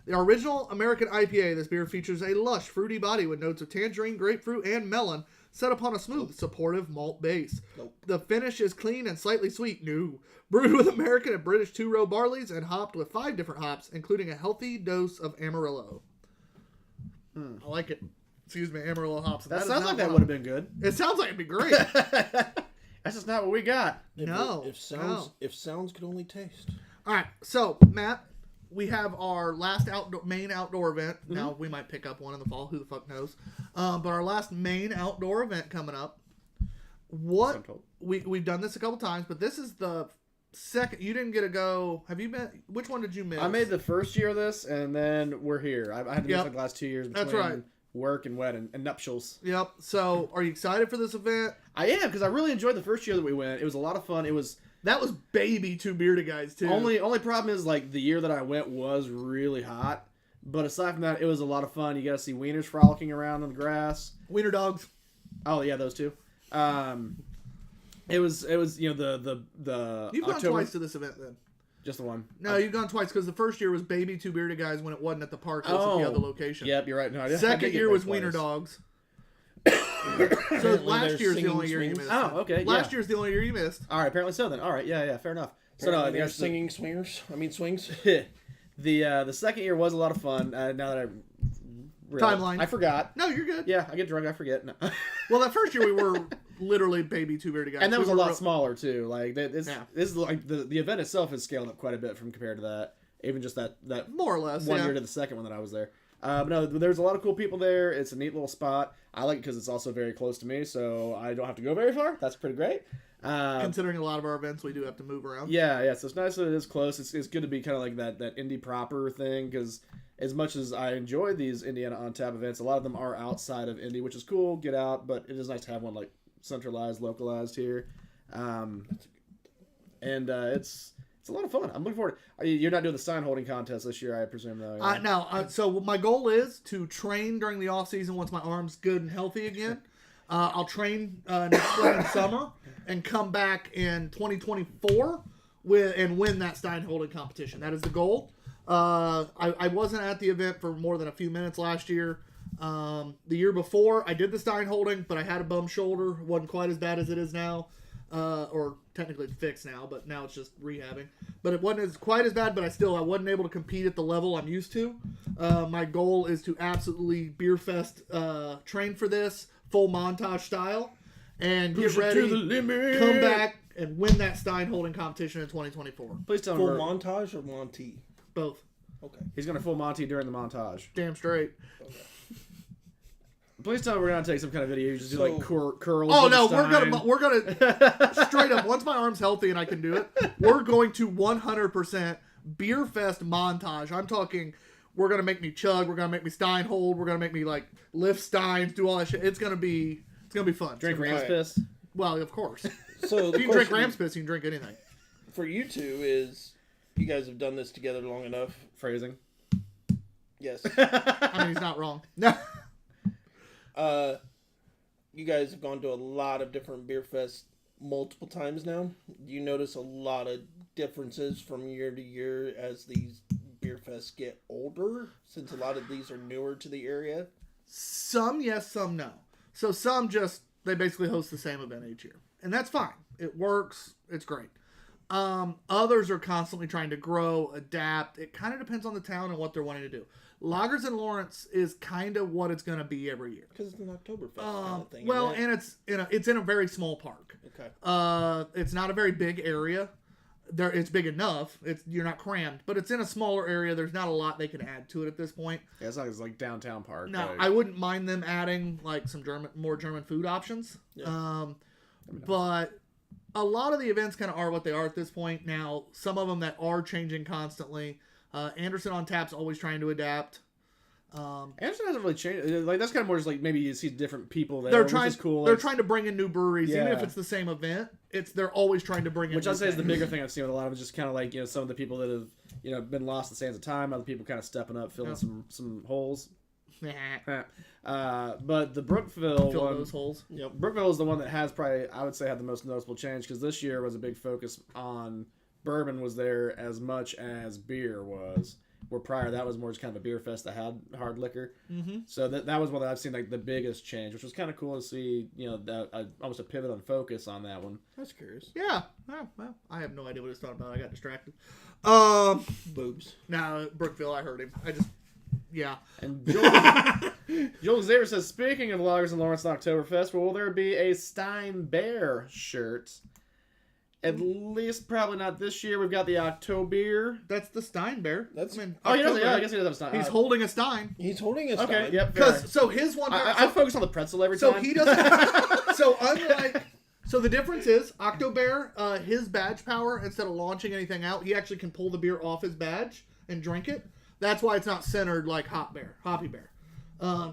The original American IPA, this beer features a lush, fruity body with notes of tangerine, grapefruit, and melon, set upon a smooth, supportive malt base. Nope. The finish is clean and slightly sweet. No. Brewed with American and British two-row barleys and hopped with 5 different hops, including a healthy dose of Amarillo. I like it. Excuse me, Amarillo hops. That sounds like that would have been good. It sounds like it'd be great. That's just not what we got. If sounds could only taste. All right, so Matt, we have our last main outdoor event. Mm-hmm. Now we might pick up one in the fall. Who the fuck knows? But our last main outdoor event coming up. We've done this a couple times, but this is the second. You didn't get to go. Have you been? Which one did you miss? I made the first year of this, and then we're here. I had to miss like the last 2 years between That's right. work and wedding and nuptials. Yep. So, are you excited for this event? I am, because I really enjoyed the first year that we went. It was a lot of fun. That was baby Two Beerded Guys too. Only problem is like the year that I went was really hot. But aside from that, it was a lot of fun. You got to see wieners frolicking around on the grass. Wiener dogs. Oh yeah, those two. It was the You've October, gone twice to this event then. Just the one. No, you've gone twice because the first year was baby Two Beerded Guys when it wasn't at the park. It was at the other location. Yep, you're right. No, Second year was wiener dogs. So last year's the only year you missed. Oh, okay. Last year's the only year you missed. All right, apparently so then. All right, yeah, fair enough. So no, they're singing swingers. Swings. The second year was a lot of fun. Now that I realized, Timeline. I forgot. No, you're good. Yeah, I get drunk. I forget. No. Well, that first year we were literally baby Two Beerded Guys, and that was a lot smaller too. Like this is like the event itself has scaled up quite a bit from compared to that. Even just that more or less one year to the second one that I was there. But no, there's a lot of cool people there. It's a neat little spot. I like it because it's also very close to me, so I don't have to go very far. That's pretty great. Considering a lot of our events, we do have to move around. Yeah. So it's nice that it is close. It's good to be kind of like that indie proper thing, because as much as I enjoy these Indiana on Tap events, a lot of them are outside of Indy, which is cool. Get out, but it is nice to have one like centralized, localized here. It's a lot of fun. I'm looking forward to it. You're not doing the sign holding contest this year, I presume, though. No. So my goal is to train during the off season once my arm's good and healthy again. I'll train next spring and summer and come back in 2024 and win that Stein holding competition. That is the goal. I wasn't at the event for more than a few minutes last year. The year before, I did the Stein holding, but I had a bum shoulder. It wasn't quite as bad as it is now. Or technically it's fixed now, but now it's just rehabbing. But it wasn't quite as bad, but I wasn't able to compete at the level I'm used to. My goal is to absolutely beer fest train for this, full montage style, and get ready, to the limit. Come back, and win that Stein holding competition in 2024. Please tell me. Full montage or Monty? Both. Okay. He's going to full Monty during the montage. Damn straight. Okay. Please tell me we're gonna take some kind of video. You just do like curls. Oh no, we're gonna straight up. Once my arm's healthy and I can do it, we're going to 100% beer fest montage. I'm talking. We're gonna make me chug. We're gonna make me Stein hold. We're gonna make me like lift Steins, do all that shit. It's gonna be fun. Drink Ram's piss. Well, of course. So if you can drink Ram's piss, you can drink anything. For you two is you guys have done this together long enough. Phrasing. Yes. I mean, he's not wrong. No. You guys have gone to a lot of different beer fests multiple times now. Do you notice a lot of differences from year to year as these beer fests get older, since a lot of these are newer to the area? Some yes, some no. So some just, they basically host the same event each year. And that's fine. It works. It's great. Others are constantly trying to grow, adapt. It kind of depends on the town and what they're wanting to do. Lagers in Lawrence is kind of what it's going to be every year. Because it's an Oktoberfest kind of thing. Well, and it's in a very small park. Okay. It's not a very big area. It's big enough. You're not crammed, but it's in a smaller area. There's not a lot they can add to it at this point. Yeah, it's not it's like downtown park. No, like... I wouldn't mind them adding like some more German food options. Yeah. But a lot of the events kind of are what they are at this point. Now, some of them that are changing constantly. Anderson on Tap's always trying to adapt. Anderson hasn't really changed. Like that's kind of more just like maybe you see different people there. They're trying. Which is cool. They're trying to bring in new breweries, even Yeah. if it's the same event. They're always trying to bring in. Which new I'd say is the things. bigger thing I've seen with a lot of it, just kind of like some of the people that have been lost in sands of time. Other people kind of stepping up, filling some holes. But the Brookville Fill one, those holes. Yep. Brookville is the one that has probably, I would say, had the most noticeable change because this year was a big focus on bourbon was there as much as beer was. Where prior that was more just kind of a beer fest that had hard liquor. Mm-hmm. So that was one that I've seen like the biggest change, which was kind of cool to see. That almost a pivot on focus on that one. That's curious. Yeah. Well, I have no idea what it's talking about. I got distracted. Boobs. No, Brookville. I heard him. Yeah. And Joel Xavier says, speaking of lagers in Lawrence and Oktoberfest, will there be a Stein Bear shirt? At least probably not this year. We've got the Oktober. That's the Stein Bear. He does. Oh, he does. Yeah, I guess he does have a Stein. He's holding a Stein. He's holding a Stein. Okay, yep. Because so his one. I focus on the pretzel every so time. he doesn't. So unlike. So the difference is Oktober, his badge power, instead of launching anything out, he actually can pull the beer off his badge and drink it. That's why it's not centered like Hoppy Bear.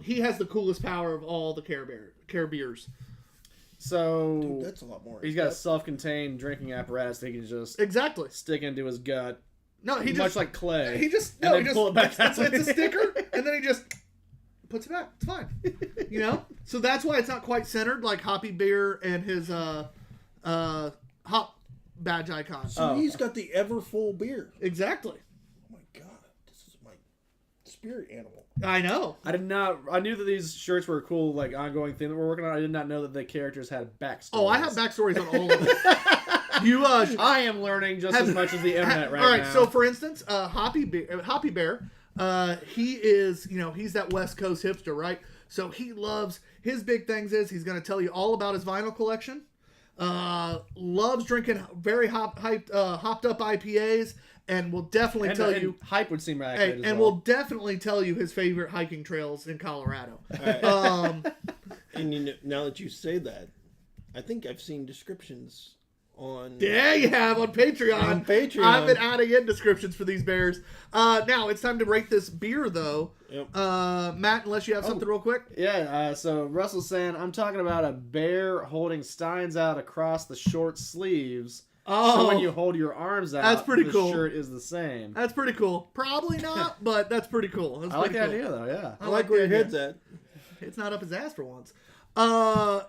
He has the coolest power of all the Care beers. So Dude, that's a lot more. He's got a self-contained drinking apparatus that he can just Exactly. stick into his gut. No, he much just like clay. He just and then pull it back out. it's a sticker, and then he just puts it back. It's fine. So that's why it's not quite centered like Hoppy Beer and his hop badge icon. So he's got the ever full beer. Exactly. Oh my god, this is my spirit animal. I know. I knew that these shirts were a cool, like, ongoing thing that we're working on. I did not know that the characters had backstories. Oh, I have backstories on all of it. I am learning just as much as the internet right now. All right, so for instance, Hoppy Bear, he is, he's that West Coast hipster, right? So he loves, his big things is he's going to tell you all about his vinyl collection. Loves drinking very hopped up IPAs, and will definitely tell you hype would seem accurate. and will definitely tell you his favorite hiking trails in Colorado. Right. And now that you say that, I think I've seen descriptions on. Yeah, you have on Patreon. On Patreon, I've been adding in descriptions for these bears. Now it's time to rate this beer, though. Yep. Matt, unless you have something real quick. Yeah. So Russell's saying I'm talking about a bear holding steins out across the short sleeves. Oh, so when you hold your arms out, that's pretty the cool. shirt is the same. That's pretty cool. Probably not, but that's pretty cool. That's I like pretty the cool. idea, though. Yeah. I like where your head's at. It's not up his ass for once.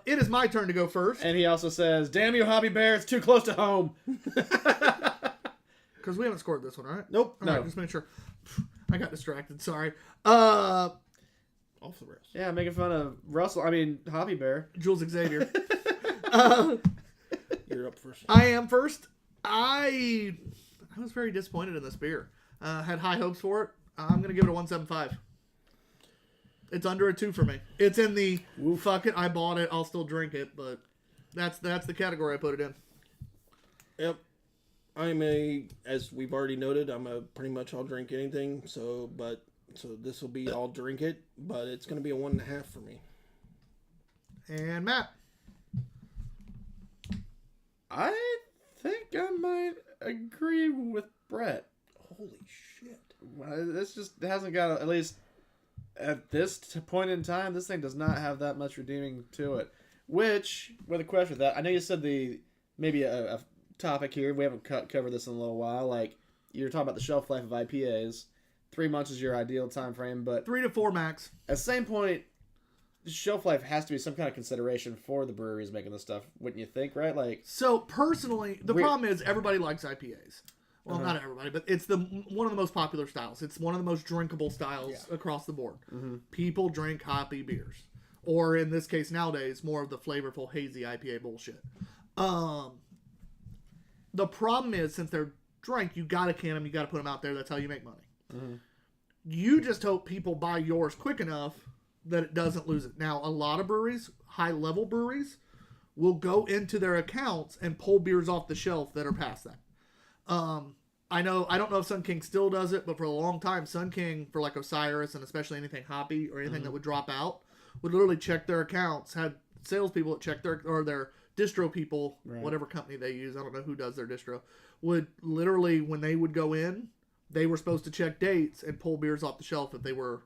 It is my turn to go first. And he also says, "Damn you, Hobby Bear! It's too close to home." Because we haven't scored this one, all right? Nope. All right, just make sure. I got distracted. Sorry. Off the rails. Yeah, making fun of Hobby Bear. Jules Xavier. You're up first. I am first. I was very disappointed in this beer. Had high hopes for it. I'm gonna give it a 1.75. It's under a 2 for me. It's in the fuck it. I bought it. I'll still drink it, but that's the category I put it in. Yep. As we've already noted, I'm a pretty much I'll drink anything. So this will be I'll drink it, but it's gonna be a 1.5 for me. And Matt. I think I might agree with Brett. Holy shit. This just hasn't got, at least at this point in time, this thing does not have that much redeeming to it. Which, with a question with that, I know you said maybe a topic here, we haven't covered this in a little while, like, you're talking about the shelf life of IPAs. 3 months is your ideal time frame, but 3 to 4 max. at the same point, shelf life has to be some kind of consideration for the breweries making this stuff, wouldn't you think? Right? Like, So personally, the problem is everybody likes IPAs. Well, not everybody, but it's one of the most popular styles. It's one of the most drinkable styles across the board. People drink hoppy beers, or in this case nowadays, more of the flavorful hazy IPA bullshit. The problem is, since they're drank, you gotta can them, you gotta put them out there. That's how you make money. You just hope people buy yours quick enough that it doesn't lose it. Now, a lot of breweries, high-level breweries, will go into their accounts and pull beers off the shelf that are past that. I don't know if Sun King still does it, but for a long time, Sun King, for like Osiris and especially anything hoppy or anything that would drop out, would literally check their accounts, had salespeople that check their distro people, whatever company they use, I don't know who does their distro, would literally, when they would go in, they were supposed to check dates and pull beers off the shelf if they were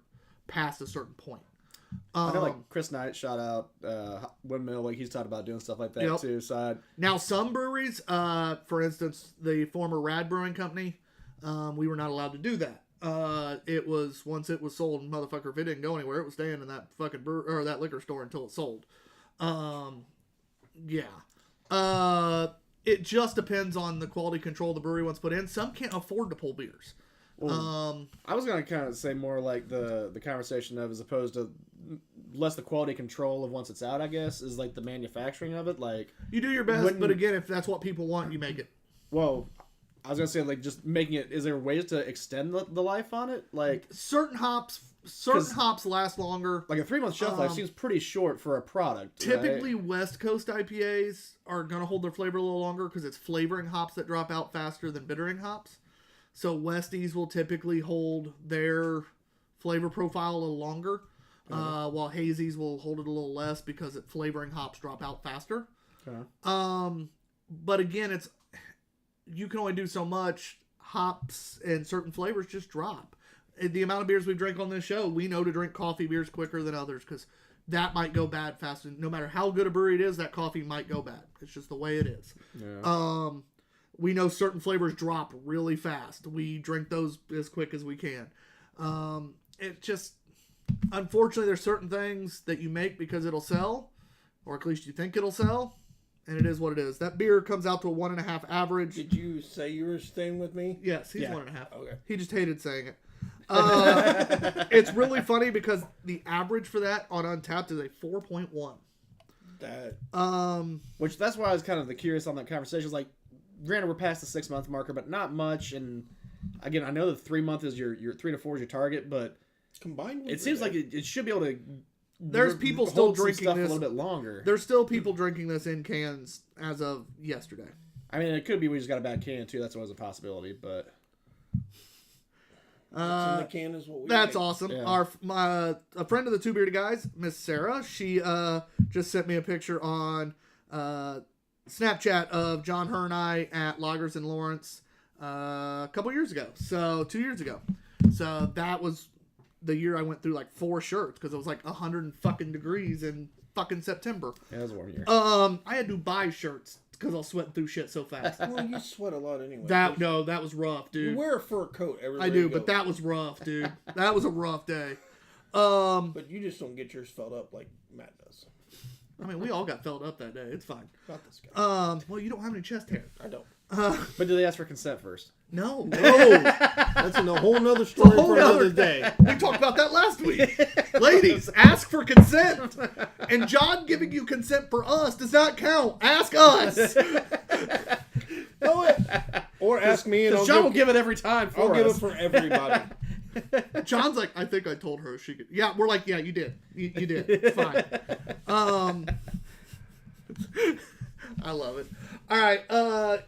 past a certain point. I know, like Chris Knight, shout out Windmill, like he's talked about doing stuff like that too. So now some breweries, for instance, the former Rad Brewing Company, we were not allowed to do that. It was once it was sold, motherfucker. If it didn't go anywhere, it was staying in that fucking or that liquor store until it sold. It just depends on the quality control the brewery wants to put in. Some can't afford to pull beers. Well, I was going to kind of say more like the conversation of, as opposed to less the quality control of once it's out, I guess, is like the manufacturing of it. Like, you do your best, but again, if that's what people want, you make it. Well, I was going to say, like, just making it, is there ways to extend the life on it? Like, certain hops last longer. Like a 3-month shelf life seems pretty short for a product. Typically, West Coast IPAs are going to hold their flavor a little longer because it's flavoring hops that drop out faster than bittering hops. So Westies will typically hold their flavor profile a little longer, while Hazies will hold it a little less because flavoring hops drop out faster. But again, you can only do so much. Hops and certain flavors just drop. The amount of beers we drink on this show, we know to drink coffee beers quicker than others because that might go bad fast. No matter how good a brewery it is, that coffee might go bad. It's just the way it is. Yeah. We know certain flavors drop really fast. We drink those as quick as we can. It just, unfortunately, there's certain things that you make because it'll sell, or at least you think it'll sell, and it is what it is. That beer comes out to a 1.5 average. Did you say you were staying with me? Yes, he's 1.5. Okay. He just hated saying it. It's really funny because the average for that on Untapped is a 4.1. Which that's why I was kind of curious on that conversation. Like, granted, we're past the 6-month marker, but not much. And again, I know the 3-month is your 3 to 4 is your target, but combined with it seems like it should be able to. There's people still drinking this a little bit longer. There's still people drinking this in cans as of yesterday. I mean, it could be we just got a bad can too. That's always a possibility, but. What's in the can is what we That's make. awesome. Yeah. A friend of the Two Beerded Guys, Miss Sarah, she just sent me a picture on Snapchat of John, her, and I at Loggers in Lawrence a couple years ago. So 2 years ago. So that was the year I went through like 4 shirts because it was like 100 fucking degrees in fucking September. Yeah, it was a warm year. I had to buy shirts because I was sweating through shit so fast. Well, you sweat a lot anyway. That was rough, dude. You wear a fur coat everywhere I do, you go. but that was rough, dude. That was a rough day. But you just don't get yours filled up like Matt does. I mean, we all got filled up that day. It's fine. Not this guy. Well, you don't have any chest hair. I don't. But do they ask for consent first? No. That's a whole nother story for another day. We talked about that last week. Ladies, ask for consent. And John giving you consent for us does not count. Ask us. Or ask me, and John will give it every time for I'll us. give it for everybody. John's like, I think I told her she could. Yeah, we're like, yeah, you did. You did. It's fine. I love it. All right,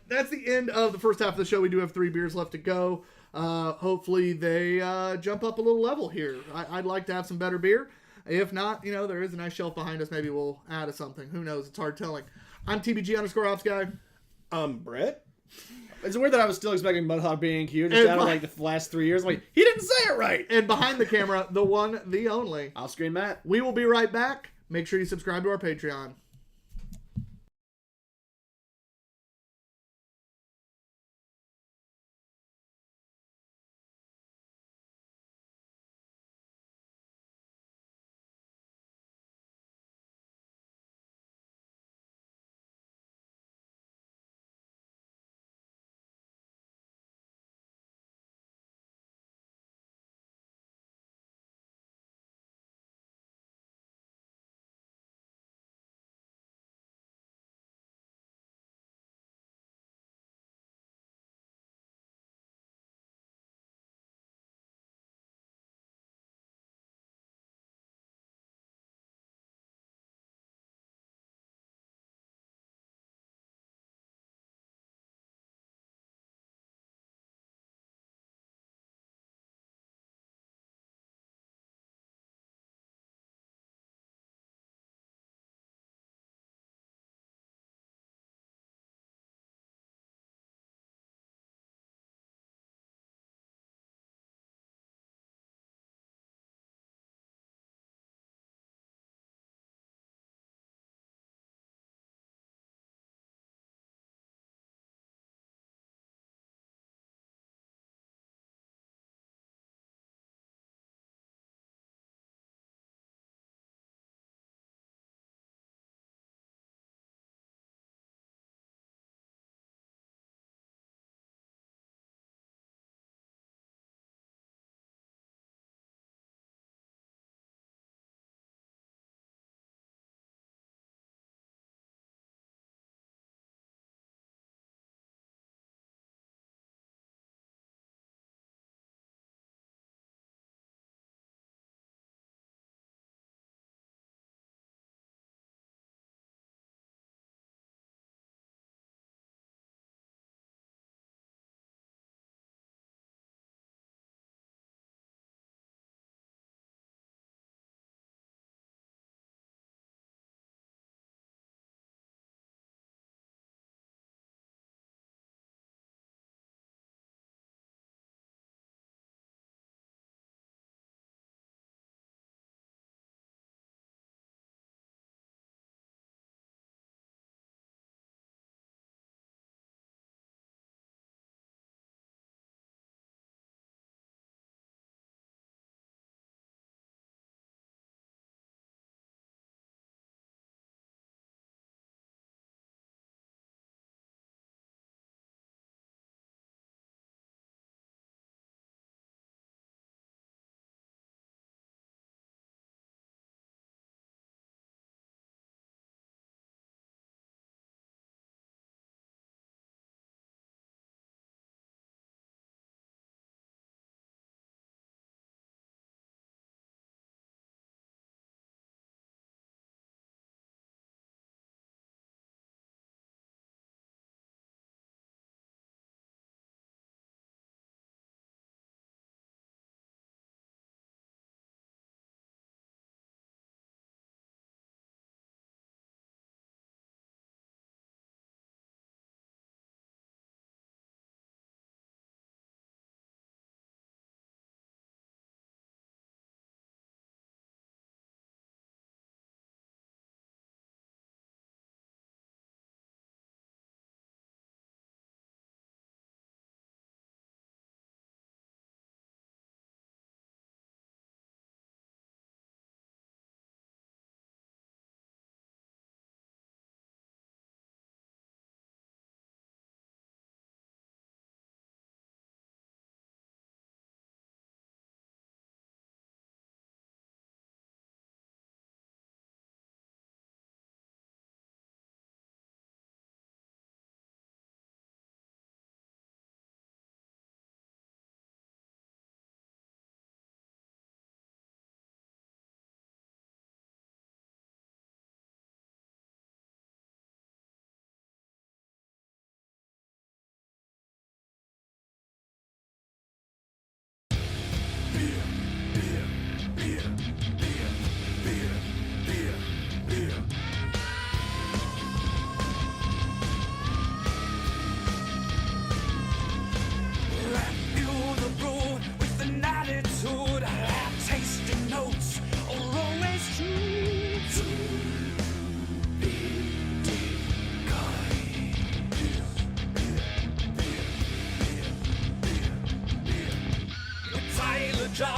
that's the end of the first half of the show. We do have 3 beers left to go. Hopefully they jump up a little level here. I'd like to have some better beer. If not, there is a nice shelf behind us. Maybe we'll add something. Who knows? It's hard telling. I'm TBG_Ops guy. I'm Brett. It's weird that I was still expecting Mudhog B&Q just out of like the last 3 years. I'm like, he didn't say it right. And behind the camera, the one, the only. I'll scream Matt. We will be right back. Make sure you subscribe to our Patreon.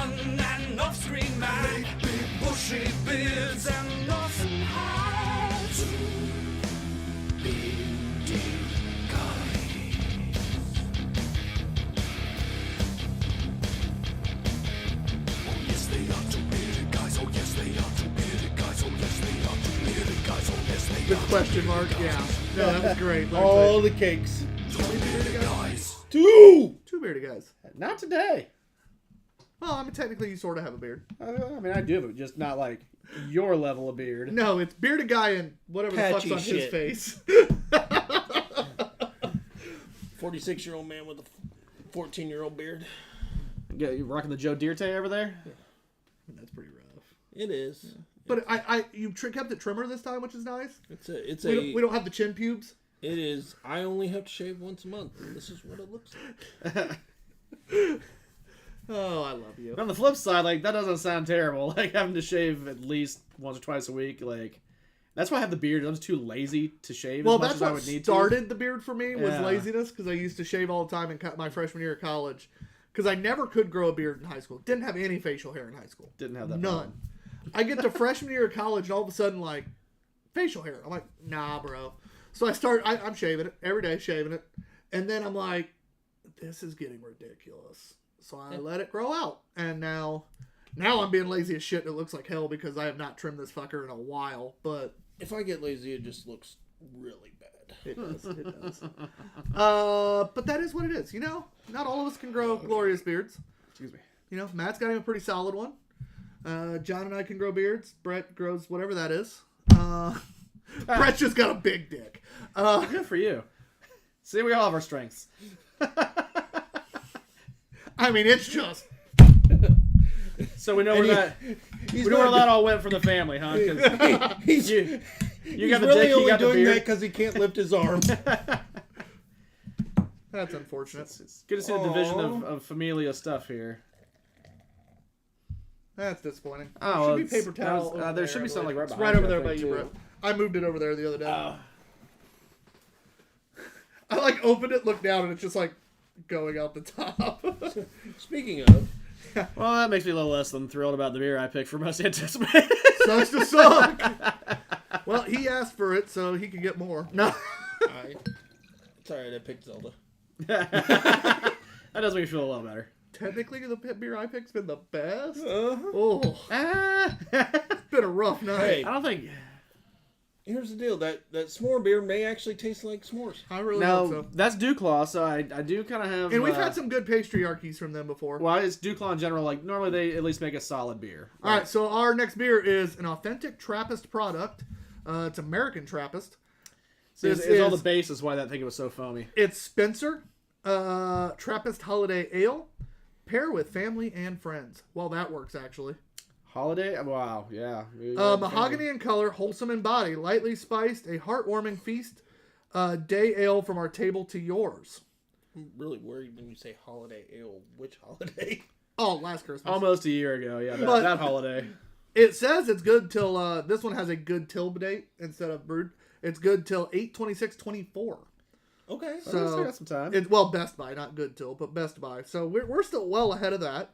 fun and off-screen man. Big bushy beards and Northern hats. Two bearded guys. Oh yes they are two bearded guys. Oh yes they are two bearded guys. Oh yes they are two bearded guys. Oh yes they With are. question mark, yeah. No, that was great. Let me All tell the cakes. Two bearded guys. Two. you. Two bearded guys. Not today. Well, I mean, technically, you sort of have a beard. I mean, I do, but just not like your level of beard. No, it's bearded guy and whatever Patchy the fuck's on his shit. face. 46-year-old man with a 14-year-old beard. Yeah, you rocking the Joe Dierte over there? That's pretty rough. It is. But you kept it trimmer this time, which is nice. We don't have the chin pubes. It is. I only have to shave once a month, and this is what it looks like. Oh, I love you. But on the flip side, like, that doesn't sound terrible. Like, having to shave at least once or twice a week, like, that's why I have the beard. I'm just too lazy to shave Well, as much that's as I what would need started the beard for me was Yeah. laziness, because I used to shave all the time and cut my freshman year of college, because I never could grow a beard in high school. Didn't have any facial hair in high school. to. Didn't have that None. problem. I get to freshman year of college, and all of a sudden, like, facial hair. I'm like, nah, bro. So I'm shaving it every day, shaving it, and then I'm like, this is getting ridiculous. So I let it grow out, and now I'm being lazy as shit. And it looks like hell because I have not trimmed this fucker in a while. But If I get lazy, it just looks really bad. it does, it does. But that is what it is. You know, not all of us can grow glorious beards. Excuse me. You know, Matt's got him a pretty solid one. John and I can grow beards. Brett grows whatever that is. Brett's just got a big dick. Good for you. See, we all have our strengths. I mean, it's just. So we know where that all went for the family, huh? 'Cause He's you he's got the really dick, you only got the doing that beard. because he can't lift his arm. That's unfortunate. It's good to see the division of familia stuff here. That's disappointing. Oh, There well, should be paper towel. there over should be I something, like, believe. right It's behind right over you, I there by think, you, too. Brett. I moved it over there the other day. Oh. I like opened it, looked down, and it's just like going out the top. Speaking of, Well, that makes me a little less than thrilled about the beer I picked for most anticipated. Sucks to suck. Well, he asked for it, so he can get more. No. it's alright, I picked Zelda. That does make me feel a little better. Technically, the beer I picked's been the best. Uh-huh. Oh, Ah. it's been a rough night. Hey. I don't think. Here's the deal, that s'more beer may actually taste like s'mores. I really No, hope so. that's Dewclaw, so I do kind of have. And we've had some good patriarchies from them before. Well, it's Dewclaw in general. Like, normally they at least make a solid beer. All right, so our next beer is an authentic Trappist product. It's American Trappist. It's all the basis why that thing was so foamy. It's Spencer, Trappist Holiday Ale. Pair with family and friends. Well, that works, actually. Holiday? Wow, yeah. Mahogany in color, wholesome in body, lightly spiced, a heartwarming feast. Day ale from our table to yours. I'm really worried when you say holiday ale. Which holiday? Oh, last Christmas. Almost a year ago, yeah, But- that holiday. It says it's good till, this one has a good till date instead of brewed. It's good till 8/26/24. Okay. So, So, we got some time. Well, Best Buy, not good till, but Best Buy. So we're still well ahead of that.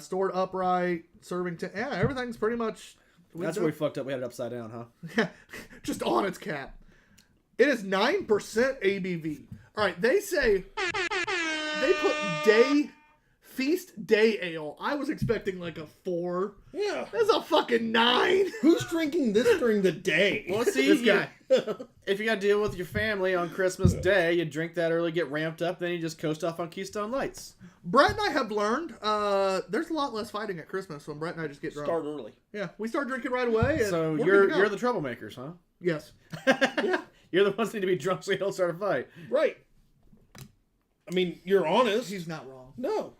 Stored upright, serving to everything's pretty much. That's where we fucked up. We had it upside down, huh? Just on its cap. It is 9% ABV. All right, they say they put Feast Day Ale. I was expecting like a 4. Yeah. That's a fucking 9. Who's drinking this during the day? Well, see, This guy. if you got to deal with your family on Christmas Day, you drink that early, get ramped up, then you just coast off on Keystone Lights. Brett and I have learned there's a lot less fighting at Christmas when Brett and I just get drunk. Start early. Yeah, we start drinking right away. And So we're good to go. you're the troublemakers, huh? Yes. You're the ones that need to be drunk so you don't start a fight. Right. I mean, you're honest. He's not wrong. No.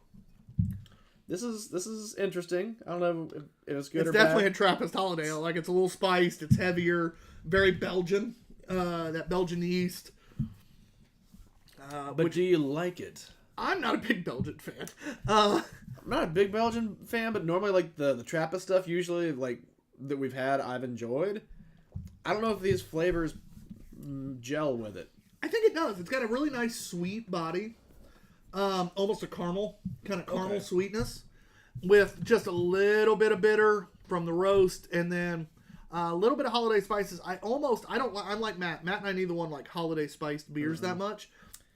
This is interesting. I don't know if it's good It's or definitely bad. a Trappist holiday. Like, it's a little spiced. It's heavier. Very Belgian. That Belgian yeast. But do you like it? I'm not a big Belgian fan. I'm not a big Belgian fan, but normally like the Trappist stuff usually like that we've had I've enjoyed. I don't know if these flavors gel with it. I think it does. It's got a really nice sweet body. Almost a caramel. Kind of caramel Okay. sweetness. with just a little bit of bitter from the roast, and then a little bit of holiday spices. I'm like Matt. Matt and I neither one like holiday spiced beers that much.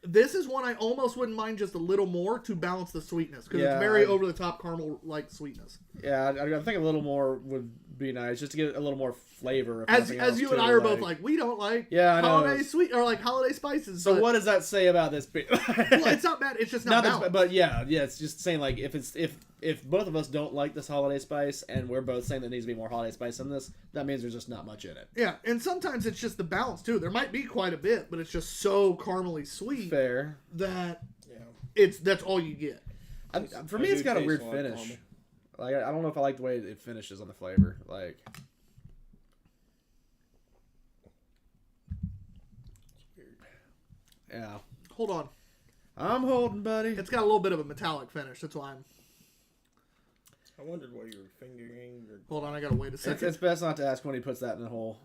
This is one I almost wouldn't mind just a little more to balance the sweetness, because it's very over the top caramel like sweetness. Yeah, I think a little more would be nice, just to get a little more flavor. As you and I are both like, we don't like holiday sweet or like holiday spices. So what does that say about this beer? Well, it's not bad. It's just not balanced. But yeah, it's just saying like if both of us don't like this holiday spice, and we're both saying there needs to be more holiday spice in this, that means there's just not much in it. Yeah, and sometimes it's just the balance too. There might be quite a bit, but it's just so caramely sweet. Fair. That that's all you get. For me, it's got a weird finish. Like I don't know if I like the way it finishes on the flavor. Like, yeah. Hold on. I'm holding, buddy. It's got a little bit of a metallic finish. That's why I wondered why you were fingering. Hold on, I gotta wait a second. It's best not to ask when he puts that in the hole.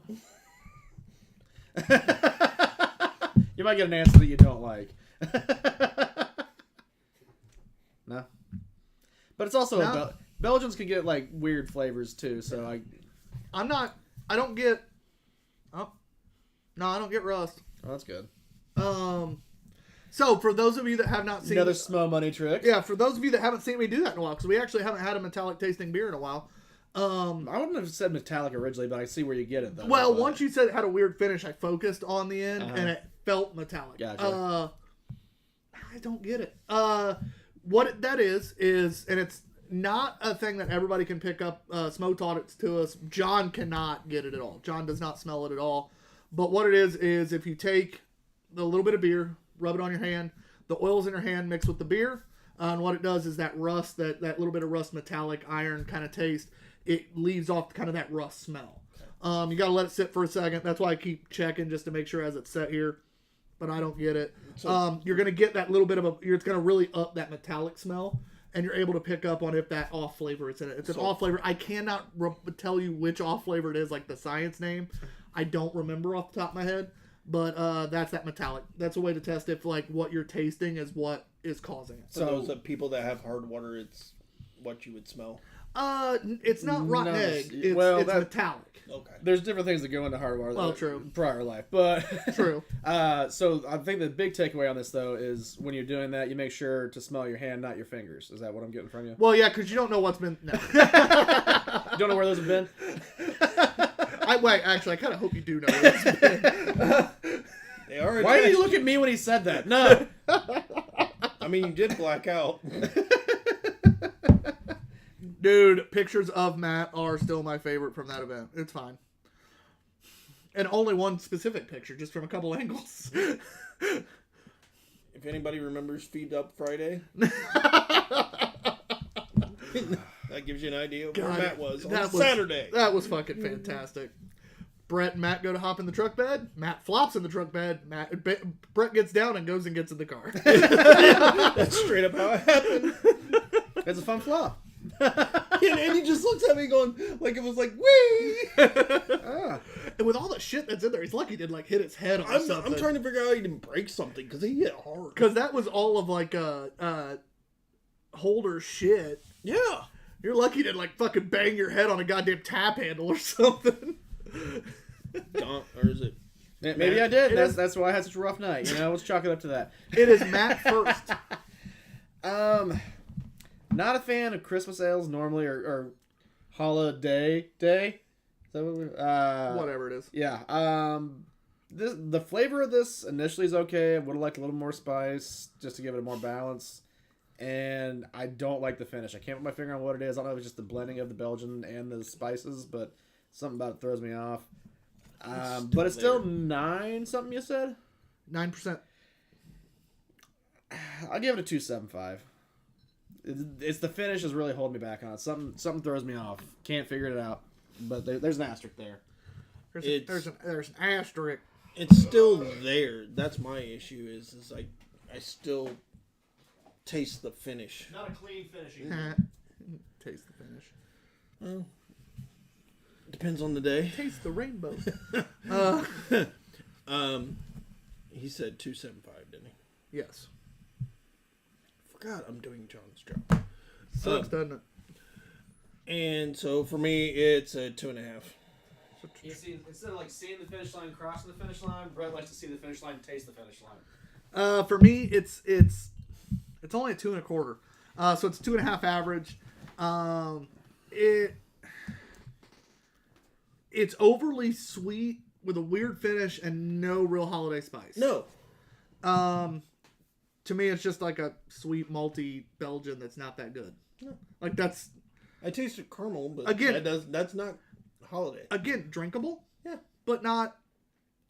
You might get an answer that you don't like. No. But it's also Belgians can get like weird flavors too, so I don't get rust. Oh, that's good. So for those of you that have not seen Another small money trick. Yeah, for those of you that haven't seen me do that in a while, because we actually haven't had a metallic tasting beer in a while. I wouldn't have said metallic originally, but I see where you get it though. Well, once you said it had a weird finish, I focused on the end and it felt metallic. Gotcha. I don't get it. What that is, and it's not a thing that everybody can pick up. Smo taught it to us. John cannot get it at all. John does not smell it at all. But what it is if you take a little bit of beer, rub it on your hand, the oils in your hand mix with the beer, and what it does is that rust, that little bit of rust, metallic iron kind of taste, it leaves off kind of that rust smell. You got to let it sit for a second. That's why I keep checking just to make sure as it's set here. But I don't get it. You're going to get that little bit of it's going to really up that metallic smell, and you're able to pick up on if that off flavor is in it. It's an off flavor. I cannot tell you which off flavor it is, like the science name. I don't remember off the top of my head, but that's that metallic. That's a way to test if like what you're tasting is what is causing it. So those people that have hard water, it's what you would smell. It's not rotten egg. It's metallic. Okay. There's different things that go into hard water. Well, true. Prior life, but true. So I think the big takeaway on this though is when you're doing that, you make sure to smell your hand, not your fingers. Is that what I'm getting from you? Well, yeah, because you don't know what's been. No. You don't know where those have been. Actually, I kind of hope you do know where it's been. They are. Why did you look at me when he said that? No. I mean, you did black out. Dude, pictures of Matt are still my favorite from that event. It's fine. And only one specific picture, just from a couple angles. If anybody remembers Feed Up Friday, that gives you an idea of where Matt was on Saturday. That was fucking fantastic. Brett and Matt go to hop in the truck bed. Matt flops in the truck bed. Brett gets down and goes and gets in the car. That's straight up how it happened. It's a fun flop. And he just looks at me going, like it was like, wee! And with all the shit that's in there, he's lucky he didn't like hit his head on something. I'm trying to figure out how he didn't break something, because he hit hard. Because that was all of like Holder shit. Yeah. You're lucky to like fucking bang your head on a goddamn tap handle or something. Or is it? Maybe I did. That's why I had such a rough night. You know, let's chalk it up to that. It is Matt first. Not a fan of Christmas ales normally, or holiday day. So whatever it is. Yeah. The flavor of this initially is okay. I would have liked a little more spice just to give it a more balance. And I don't like the finish. I can't put my finger on what it is. I don't know if it's just the blending of the Belgian and the spices, but something about it throws me off. But it's still 9 something you said? 9%. I'll give it a 2.75. It's the finish is really holding me back on it. Something throws me off. Can't figure it out. But there's an asterisk there. There's an asterisk. It's still there. That's my issue. Is I still taste the finish. Not a clean finish. Taste the finish. Well, depends on the day. Taste the rainbow. He said 2.75, didn't he? Yes. Forgot I'm doing John's job. Sucks, doesn't it? And so for me, it's a 2.5. You see, instead of like seeing the finish line, crossing the finish line, Brett likes to see the finish line, and taste the finish line. For me, it's only a 2.25. So it's 2.5 average. It's overly sweet with a weird finish and no real holiday spice. No. To me, it's just like a sweet malty Belgian that's not that good. No. Like that's. I tasted caramel, but Again- that's not holiday. Again, drinkable. Yeah. But not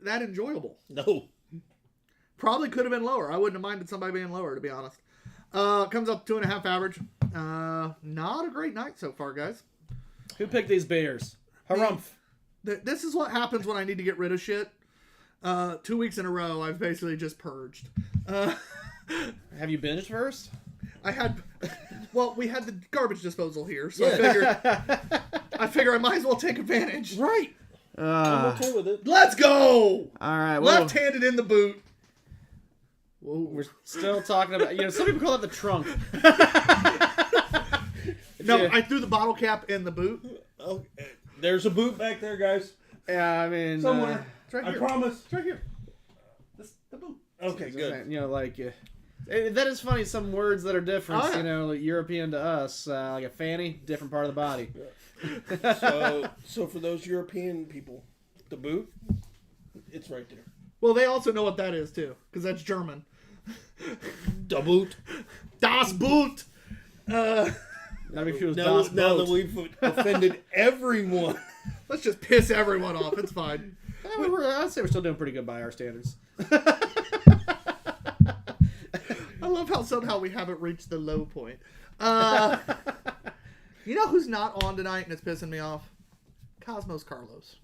that enjoyable. No. Probably could have been lower. I wouldn't have minded somebody being lower, to be honest. Comes up 2.5 average. Not a great night so far, guys. Who picked these beers? Harumph. This is what happens when I need to get rid of shit. 2 weeks in a row, I've basically just purged. Have you binged first? I had, well, we had the garbage disposal here, so Yeah. I figure I might as well take advantage. Right. I'm okay with it. Let's go! All right. Well, Left-handed in the boot. Whoa. we're still talking about. Some people call it the trunk. No, Yeah. I threw the bottle cap in the boot. Okay. There's a boot back there, guys. Yeah, I mean, Somewhere. It's right I here. promise. It's right here. The boot. Okay, good. That is funny. Some words that are different. Oh, yeah. Like European to us, like a fanny, different part of the body. So for those European people, the boot, it's right there. Well, they also know what that is, too, because that's German. The boot. Das Boot! That'd be cool. Now that we've offended everyone. Let's just piss everyone off. It's fine. I'd say we're still doing pretty good by our standards. I love how somehow we haven't reached the low point. You know who's not on tonight and it's pissing me off? Cosmos Carlos.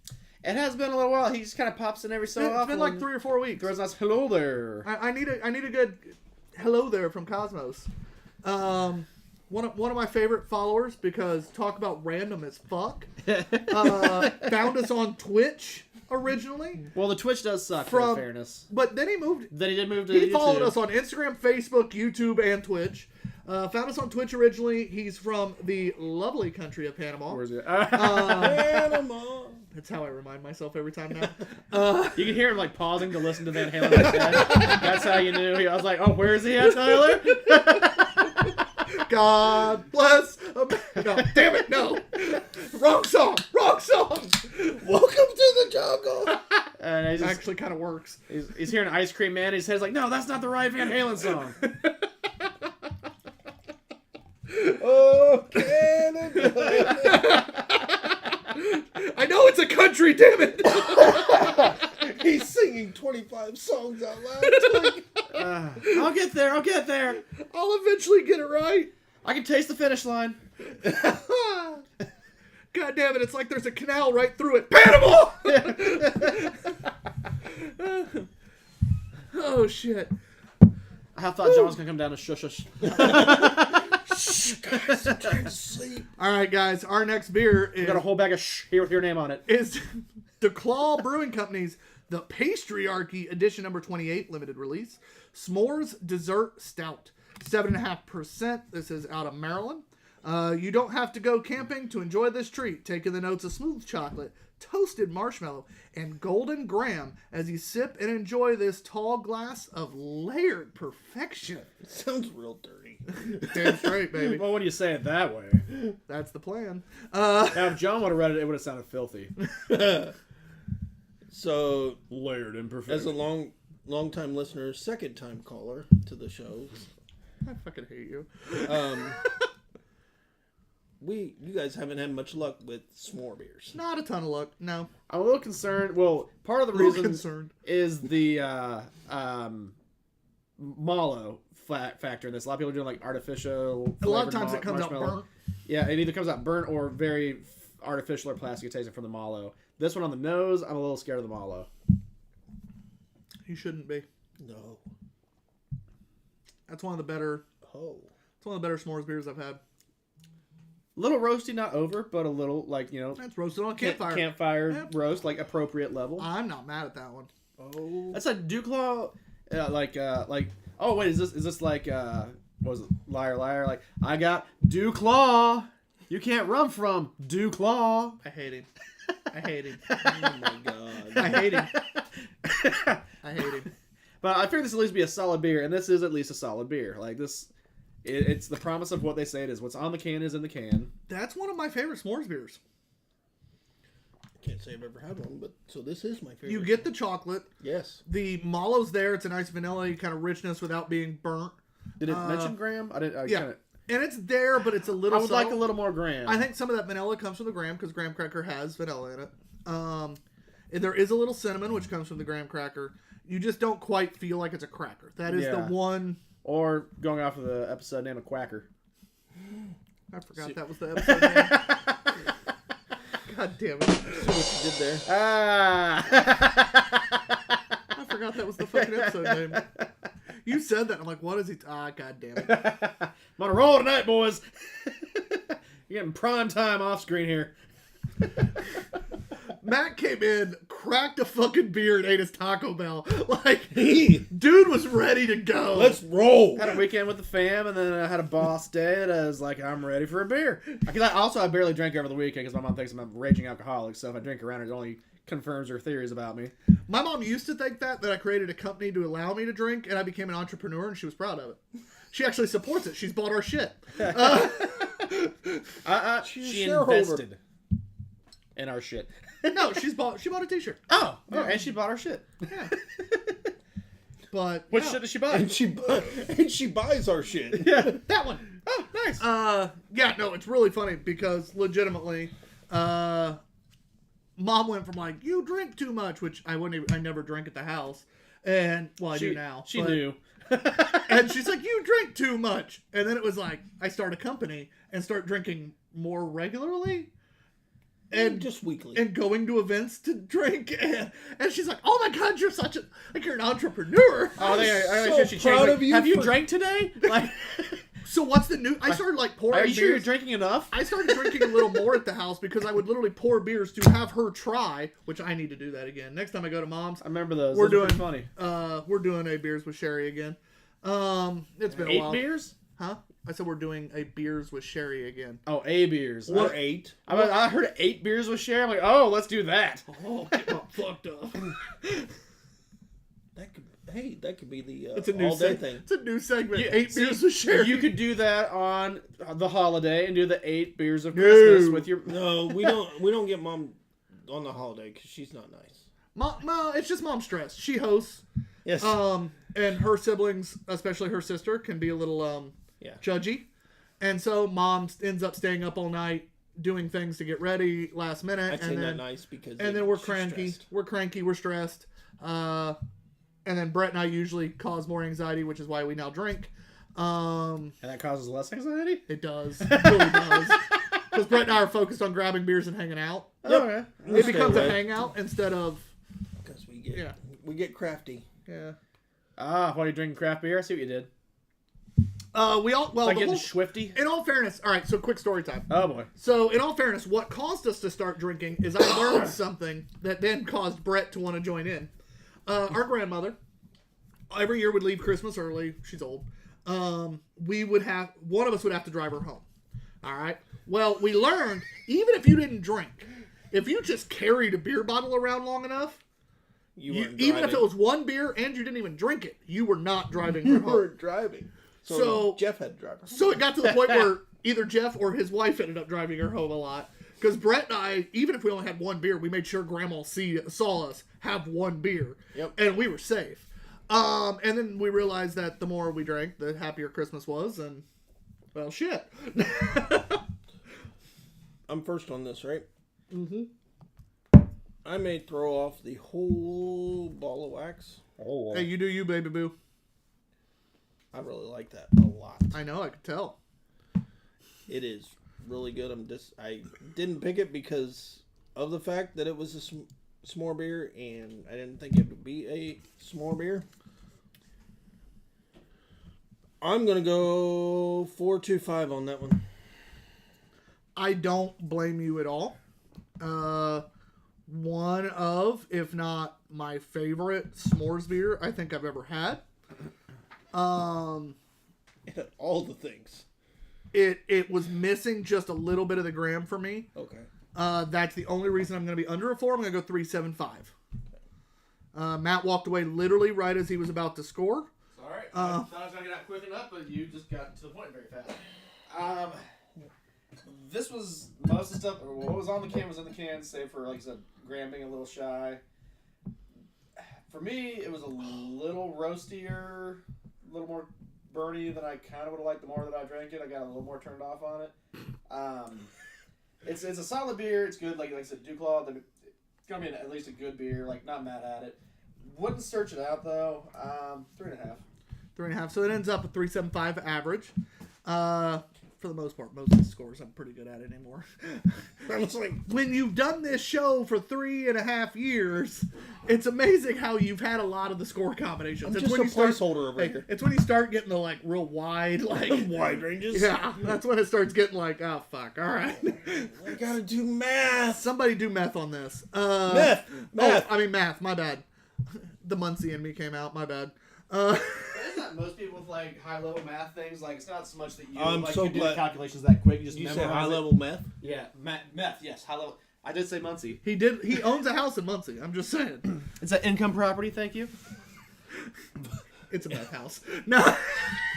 It has been a little while. He just kind of pops in every so often. It's been like 3 or 4 weeks. Throws us hello there. I need a good hello there from Cosmos. One of my favorite followers, because talk about random as fuck. Found us on Twitch originally, Well, the Twitch does suck, for fairness. but then he moved. Then he did move to He YouTube. followed us on Instagram, Facebook, YouTube, and Twitch. Found us on Twitch originally. He's from the lovely country of Panama. Where's it? Panama. That's how I remind myself every time now. You can hear him like pausing to listen to Van Halen. That's how you knew. I was like, oh, where is he at, Tyler? God bless America. No, damn it, no. Wrong song. Wrong song. Welcome to the jungle. And he's, just, Actually kind of works. he's hearing Ice Cream Man. His head's like, no, that's not the right Van Halen song. Oh, Canada. I know it's a country, damn it. He's singing 25 songs out loud. I'll get there. I'll get there. I'll eventually get it right. I can taste the finish line. God damn it, it's like there's a canal right through it. Panama! Oh, shit. I thought John was going to come down and shush us. Shh, guys, I'm trying to sleep. All right, guys, our next beer is... Got a whole bag of here with your name on it. is the Claw Brewing Company's The Pastryarchy Edition number 28 limited release. S'mores Dessert Stout. 7.5%. This is out of Maryland. You don't have to go camping to enjoy this treat. Take in the notes of smooth chocolate, toasted marshmallow, and golden graham as you sip and enjoy this tall glass of layered perfection. It sounds real dirty. Damn straight, baby. Well, when you say it that way. That's the plan. Now, if John would have read it, it would have sounded filthy. So, Layered imperfection. as a long time listener, second time caller to the show, I fucking hate you. you guys haven't had much luck with s'more beers. Not a ton of luck, no. I'm a little concerned. Well, part of the Little reason concerned. is the mallow factor in this. A lot of people are doing like artificial. A lot of flavored times it comes out marshmallow. burnt. Yeah, it either comes out burnt or very artificial or plastic tasting from the mallow. This one on the nose, I'm a little scared of the mallow. You shouldn't be. No. That's one of the better. Oh. It's one of the better s'mores beers I've had. Little roasty, not over, but a little like That's roasted on a campfire. campfire Yep. roast, like appropriate level. I'm not mad at that one. Oh. That's a Duclaw, like. Oh wait, is this like what was it? Liar, liar. Like I got Duclaw. You can't run from Duclaw. I hate him. I hate him. Oh my god. I hate him. I hate him. But I figure this will at least be a solid beer, and this is at least a solid beer. Like this, it's the promise of what they say it is. What's on the can is in the can. That's one of my favorite s'mores beers. Can't say I've ever had one, but so this is my favorite. You get the chocolate. Yes. The mallow's there. It's a nice vanilla kind of richness without being burnt. Did it mention graham? I didn't. Yeah. Kinda, And it's there, but it's a little I would like a subtle. little more graham. I think some of that vanilla comes from the graham because graham cracker has vanilla in it. And there is a little cinnamon, which comes from the graham cracker. You just don't quite feel like it's a cracker. That is the one. Or going off of the episode name of Quacker. I forgot that was the episode name. God damn it. See what you did there. Ah! I forgot that was the fucking episode name. You said that. I'm like, what is he? God damn it. I'm on a roll tonight, boys. You're getting prime time off screen here. Matt came in, cracked a fucking beer, and ate his Taco Bell. Like, dude was ready to go. Let's roll. Had a weekend with the fam, and then I had a boss day, and I was like, I'm ready for a beer. Because I barely drank over the weekend because my mom thinks I'm a raging alcoholic, so if I drink around her, it only confirms her theories about me. My mom used to think that I created a company to allow me to drink, and I became an entrepreneur, and she was proud of it. She actually supports it. She's bought our shit. She shareholder. invested in our shit. No, she bought a t-shirt. Oh, and she bought our shit. Yeah. But What yeah, shit did she buy? And she buys our shit. Yeah. that one. Oh, nice. Yeah, no, it's really funny because legitimately, Mom went from like, you drink too much, which I never drank at the house. And, well, I do now. She knew. And she's like, you drink too much. And then it was like, I start a company and start drinking more regularly. And just weekly. And going to events to drink. And she's like, oh my God, you're an entrepreneur. so she proud changed, of you Have you for- drank today? Like, So what's the new? I started like pouring are you sure you're beers. drinking enough? I started drinking a little more at the house because I would literally pour beers to have her try, which I need to do that again. Next time I go to Mom's, I remember those. We're Those were doing funny. We're doing a beers with Sherry again. It's been a 8 while. beers? Huh? I said we're doing a beers with Sherry again. Oh, A beers. Or 8. I heard 8 beers with Sherry. I'm like, oh, let's do that. Oh, get fucked up. That could be the It's a new all-day thing. It's a new segment. Yeah, 8 beers with Sherry. You could do that on the holiday and do the 8 beers of Christmas with your. No, we don't get Mom on the holiday because she's not nice. Mom, it's just Mom's stress. She hosts. Yes. And her siblings, especially her sister, can be a little judgy. And so Mom ends up staying up all night doing things to get ready last minute. I'd say not nice because. And then we're she's cranky. stressed. We're cranky. We're stressed. And then Brett and I usually cause more anxiety, which is why we now drink. And that causes less anxiety? It does. It really does. Because Brett and I are focused on grabbing beers and hanging out. Oh, okay. It becomes a hangout instead of... Because we get crafty. Yeah. Ah, what are you drinking craft beer? I see what you did. Like getting swifty? In all fairness, all right, so quick story time. Oh, boy. So, in all fairness, what caused us to start drinking is I learned something that then caused Brett to want to join in. Our grandmother, every year would leave Christmas early. She's old. One of us would have to drive her home. All right. Well, we learned, even if you didn't drink, if you just carried a beer bottle around long enough, even if it was one beer and you didn't even drink it, you were not driving her You home. weren't driving. So Jeff had to drive her. So it got to the point where either Jeff or his wife ended up driving her home a lot. Because Brett and I, even if we only had one beer, we made sure Grandma saw us have one beer. Yep. And we were safe. And then we realized that the more we drank, the happier Christmas was. And, well, shit. I'm first on this, right? Mm-hmm. I may throw off the whole ball of wax. Oh, Hey, you do you, baby boo. I really like that a lot. I know, I could tell. It is really good. I didn't pick it because of the fact that it was a s'more beer, and I didn't think it would be a s'more beer. I'm gonna go 4.25 on that one. I don't blame you at all. One of, if not my favorite s'mores beer I think I've ever had. All the things. It was missing just a little bit of the gram for me. Okay. That's the only reason I'm going to be under a 4. I'm going to go 3.75. Matt walked away literally right as he was about to score. Sorry, I thought I was going to get out quick enough, but you just got to the point very fast. This was most of the stuff, or what was on the can was in the can, save for, like I said, Graham being a little shy. For me, it was a little roastier, a little more burny than I kind of would have liked the more that I drank it. I got a little more turned off on it. It's a solid beer. It's good. Like I said, Duclaw, it's going to be at least a good beer. Like, not mad at it. Wouldn't search it out, though. 3.5. 3.5. So it ends up at 3.75 average. For the most part, most of the scores I'm pretty good at anymore. I was like, when you've done this show for 3.5 years, it's amazing how you've had a lot of the score combinations. I'm It's just when a you start- placeholder over here. It's when you start getting the like real wide, like Wide ranges. yeah, that's when it starts getting like, oh fuck, all right. I gotta do math. Somebody do meth on this. Math. Math. My bad. The Muncie in me came out. My bad. Isn't that most people with like high level math things? Like it's not so much that you I'm like so you do glad- the calculations that quick. You just You memorize said high it. level meth. Yeah, meth. Yes, high level. I did say Muncie. He did. He owns a house in Muncie. I'm just saying. It's an income property. Thank you. It's a meth house. No.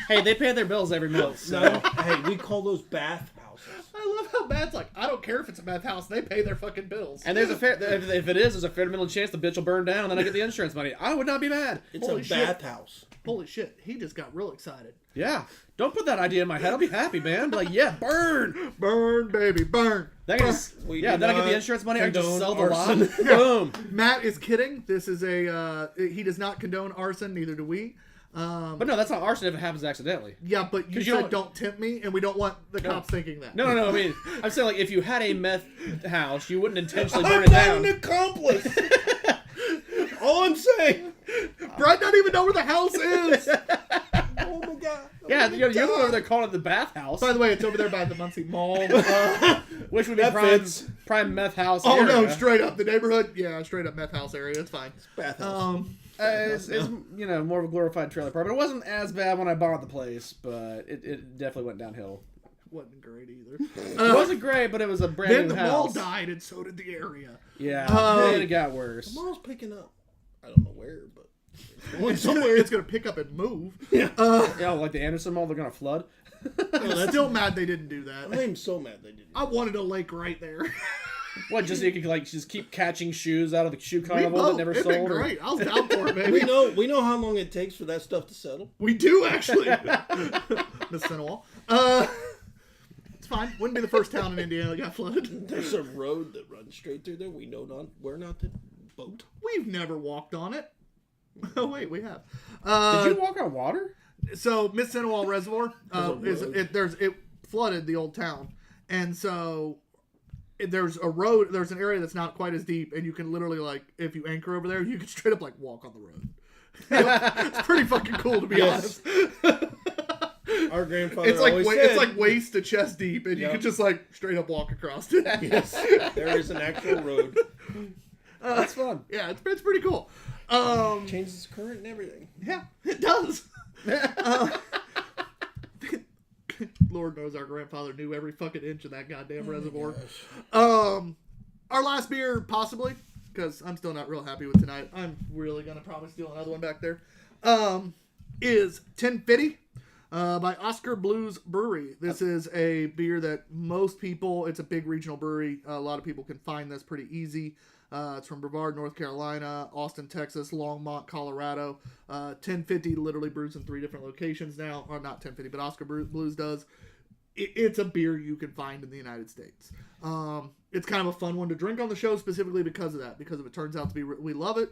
Hey, they pay their bills every month. So. No, hey, we call those bath houses. I love how Matt's like, I don't care if it's a meth house. They pay their fucking bills. And there's a fair, if it is, there's a fair middle chance the bitch will burn down, and then I get the insurance money. I would not be mad. It's Holy a shit. bath house. Holy shit. He just got real excited. Yeah, don't put that idea in my head. I'll be happy, man. Be like, yeah, burn. Burn, baby, burn. Then I can just, We yeah, do then I get not the insurance money. I can just condone sell the lot. arson. Boom. Matt is kidding. This is a, he does not condone arson. Neither do we. But no, that's not arson if it happens accidentally. Yeah, but you 'Cause said you don't tempt me, and we don't want the cops thinking that. No. I mean, I'm saying like if you had a meth house, you wouldn't intentionally burn I'm it not down. an accomplice. All I'm saying. Brian doesn't even know where the house is. Oh my god. Yeah, you're over there calling it the bathhouse, By the way, it's over there by the Muncie Mall. which would be That fits. prime meth house. Oh area. no, straight up the neighborhood. Yeah, straight up meth house area. It's fine. Bath house. It's you know more of a glorified trailer park, but it wasn't as bad when I bought the place. But it definitely went downhill. Wasn't great either. It wasn't great, but it was a brand Then new the mall house. died, and so did the area. Yeah, Oh. and it got worse. Tomorrow's picking up. I don't know where, but it's going somewhere. It's gonna pick up and move. Yeah, like the Anderson Mall, they're gonna flood. I'm still mad they didn't do that. I'm so mad they didn't. I wanted a lake right there. What? Just so you could like just keep catching shoes out of the shoe carnival that never It'd sold? been or- great. I was down for it, We baby. we know how long it takes for that stuff to settle. We do actually. Miss Cinewall. It's fine. Wouldn't be the first town in Indiana that got flooded. There's a road that runs straight through there. We know not where not to boat. We've never walked on it. Oh wait, we have. Did you walk on water? So Miss Cinewall Reservoir There's a road. it flooded the old town, and so there's a road. There's an area that's not quite as deep, and you can literally like if you anchor over there, you can straight up like walk on the road. It's pretty fucking cool to be Yes. honest. Our grandfather It's like always said, it's like waist to chest deep, and you Yep. can just like straight up walk across it. yes, there is an actual road. That's fun. Yeah, it's pretty cool. Changes the current and everything. Yeah, it does. Lord knows our grandfather knew every fucking inch of that goddamn reservoir. Our last beer, possibly, because I'm still not real happy with tonight. I'm really gonna probably steal another one back there. Is 1050 by Oscar Blues Brewery. This is a beer that most people. It's a big regional brewery. A lot of people can find this pretty easy. It's from Brevard, North Carolina, Austin, Texas, Longmont, Colorado. 1050 literally brews in 3 different locations now. Or not 1050, but Oscar Blues does. It's a beer you can find in the United States. It's kind of a fun one to drink on the show specifically because of that. Because if it turns out to be, we love it.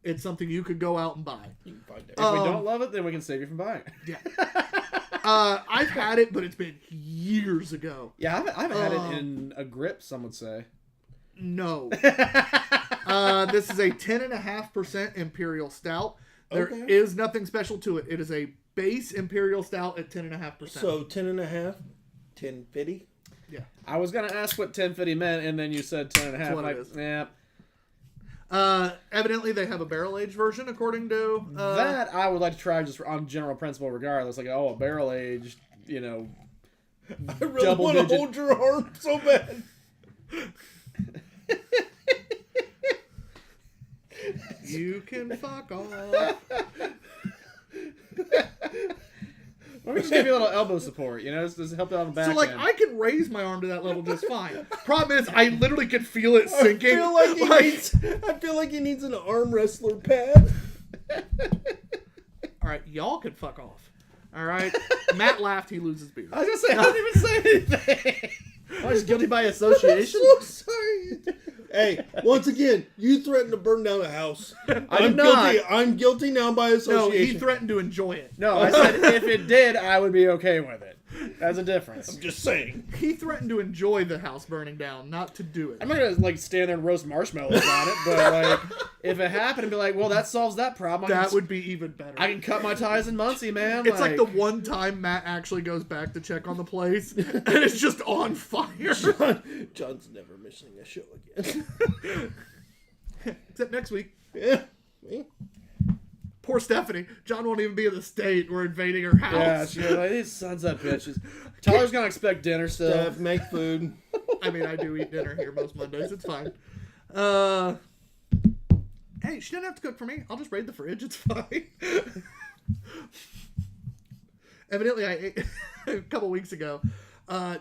It's something you could go out and buy. You can find it. If we don't love it, then we can save you from buying it. Yeah. I've had it, but it's been years ago. Yeah, I haven't had it in a grip, some would say. No. This is a 10.5% Imperial Stout. There is Okay. nothing special to it. It is a base Imperial Stout at 10.5%. So 10.5, 1050. yeah. I was going to ask what 1050 meant, and then you said 10 and a half. That's what Like, it is. yeah. Evidently, they have a barrel-aged version, according to... That I would like to try just on general principle regardless. Like, oh, a barrel-aged, I really want to hold your arm so bad. You can fuck off. Let me just give you a little elbow support, just help out on the back So, like, end. I can raise my arm to that level just fine. Problem is, I literally can feel it sinking. I feel like he needs an arm wrestler pad. All right, y'all can fuck off. All right? Matt laughed, he loses beer. I was going to say, I didn't even say anything. I was guilty by association. I'm so sorry. Hey, once again, you threatened to burn down a house. I'm not. Guilty. I'm guilty now by No, association. he threatened to enjoy it. No, I said if it did, I would be okay with it. That's a difference. I'm just saying. He threatened to enjoy the house burning down, not to do it. I'm not gonna stand there and roast marshmallows on it, but if it happened, and be like, well, that solves that problem. That would be even better. I can cut my ties in Muncie, man. It's like the one time Matt actually goes back to check on the place, and it's just on fire. John's never missing a show again. Except next week. Yeah. Me? Poor Stephanie. John won't even be in the state. We're invading her house. Yeah, she's like, these sons of bitches. Tyler's gonna expect dinner still. Steph, make food. I mean, I do eat dinner here most Mondays. It's fine. Hey, she doesn't have to cook for me. I'll just raid the fridge. It's fine. Evidently, I ate a couple weeks ago.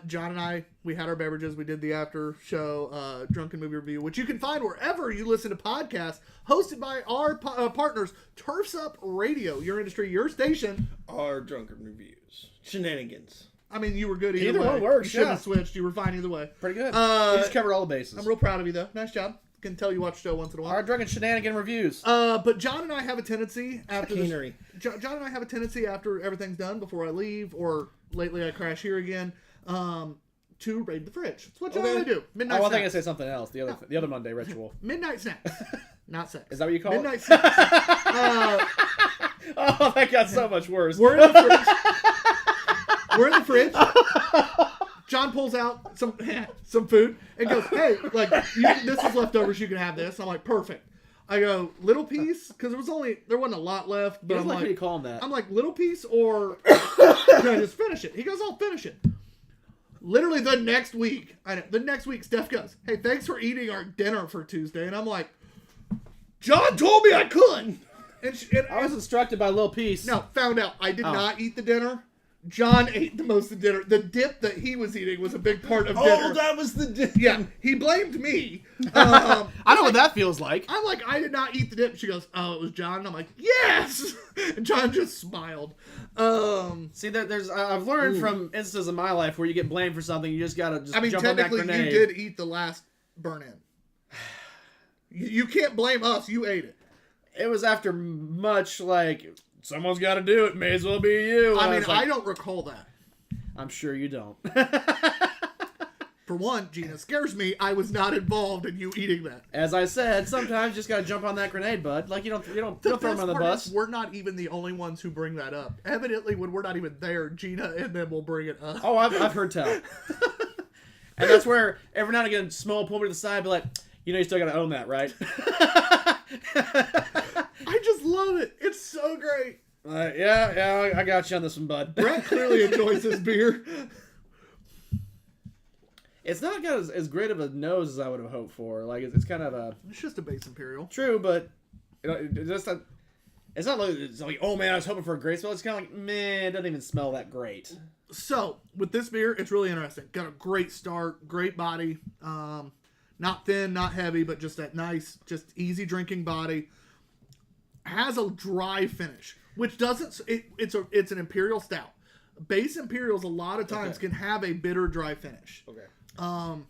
John and I, we had our beverages. We did the after show drunken movie review, which you can find wherever you listen to podcasts, hosted by our partners, Turfs Up Radio, your industry, your station. Our drunken reviews. Shenanigans. I mean, you were good either Either way. one works, You shouldn't yeah. have switched. You were fine either way. Pretty good. You just covered all the bases. I'm real proud of you, though. Nice job. Can tell you watch the show once in a while. Our drunken shenanigan reviews. But John and I have a tendency after Chicanery. John and I have a tendency after everything's done, before I leave, or lately I crash here again, to raid the fridge. That's what John and I do. Midnight I think I snacks. say something else. The other Monday ritual. Midnight snacks. Not sex. Is that what you call Midnight it? snacks. Oh, that got so much worse. We're in the fridge. We're in the fridge. John pulls out some food and goes, "Hey, this is leftovers. You can have this." I'm like, "Perfect." I go, "Little piece," because there wasn't a lot left. But He I'm doesn't like like, when you call him that. I'm like, "Little piece or can I just finish it?" He goes, "I'll finish it." Literally the next week, Steph goes, "Hey, thanks for eating our dinner for Tuesday," and I'm like, "John told me I could." And I was instructed by Lil Peace. no, found out I did not eat the dinner. John ate the most of the dinner. The dip that he was eating was a big part of dinner. Oh, that was the dip. Yeah, he blamed me. I know what that feels like. I'm like, "I did not eat the dip." She goes, "Oh, it was John." And I'm like, "Yes!" And John just smiled. See, I've learned from instances in my life where you get blamed for something, you just gotta I mean, jump on that technically, grenade. you did eat the last burn-in. You can't blame us. You ate it. It was after much someone's got to do it. May as well be you. I mean, was like, I don't recall that. I'm sure you don't. For one, Gina scares me. I was not involved in you eating that. As I said, sometimes you just gotta jump on that grenade, bud. You don't throw them on the bus. We're not even the only ones who bring that up. Evidently, when we're not even there, Gina and them will bring it up. Oh, I've heard tell. And that's where every now and again, Smo will pull me to the side, and be like, you still gotta own that, right? I just love it. It's so great. Yeah, I got you on this one, bud. Brett clearly enjoys his beer. It's not got as great of a nose as I would have hoped for. It's kind of a... It's just a base imperial. True, but it's not like, oh man, I was hoping for a great smell. It's kind of like, man, it doesn't even smell that great. So, with this beer, it's really interesting. Got a great start, great body. Not thin, not heavy, but just that nice, just easy drinking body. Has a dry finish, which doesn't... It's an imperial stout. Base imperials a lot of times can have a bitter, dry finish. Okay.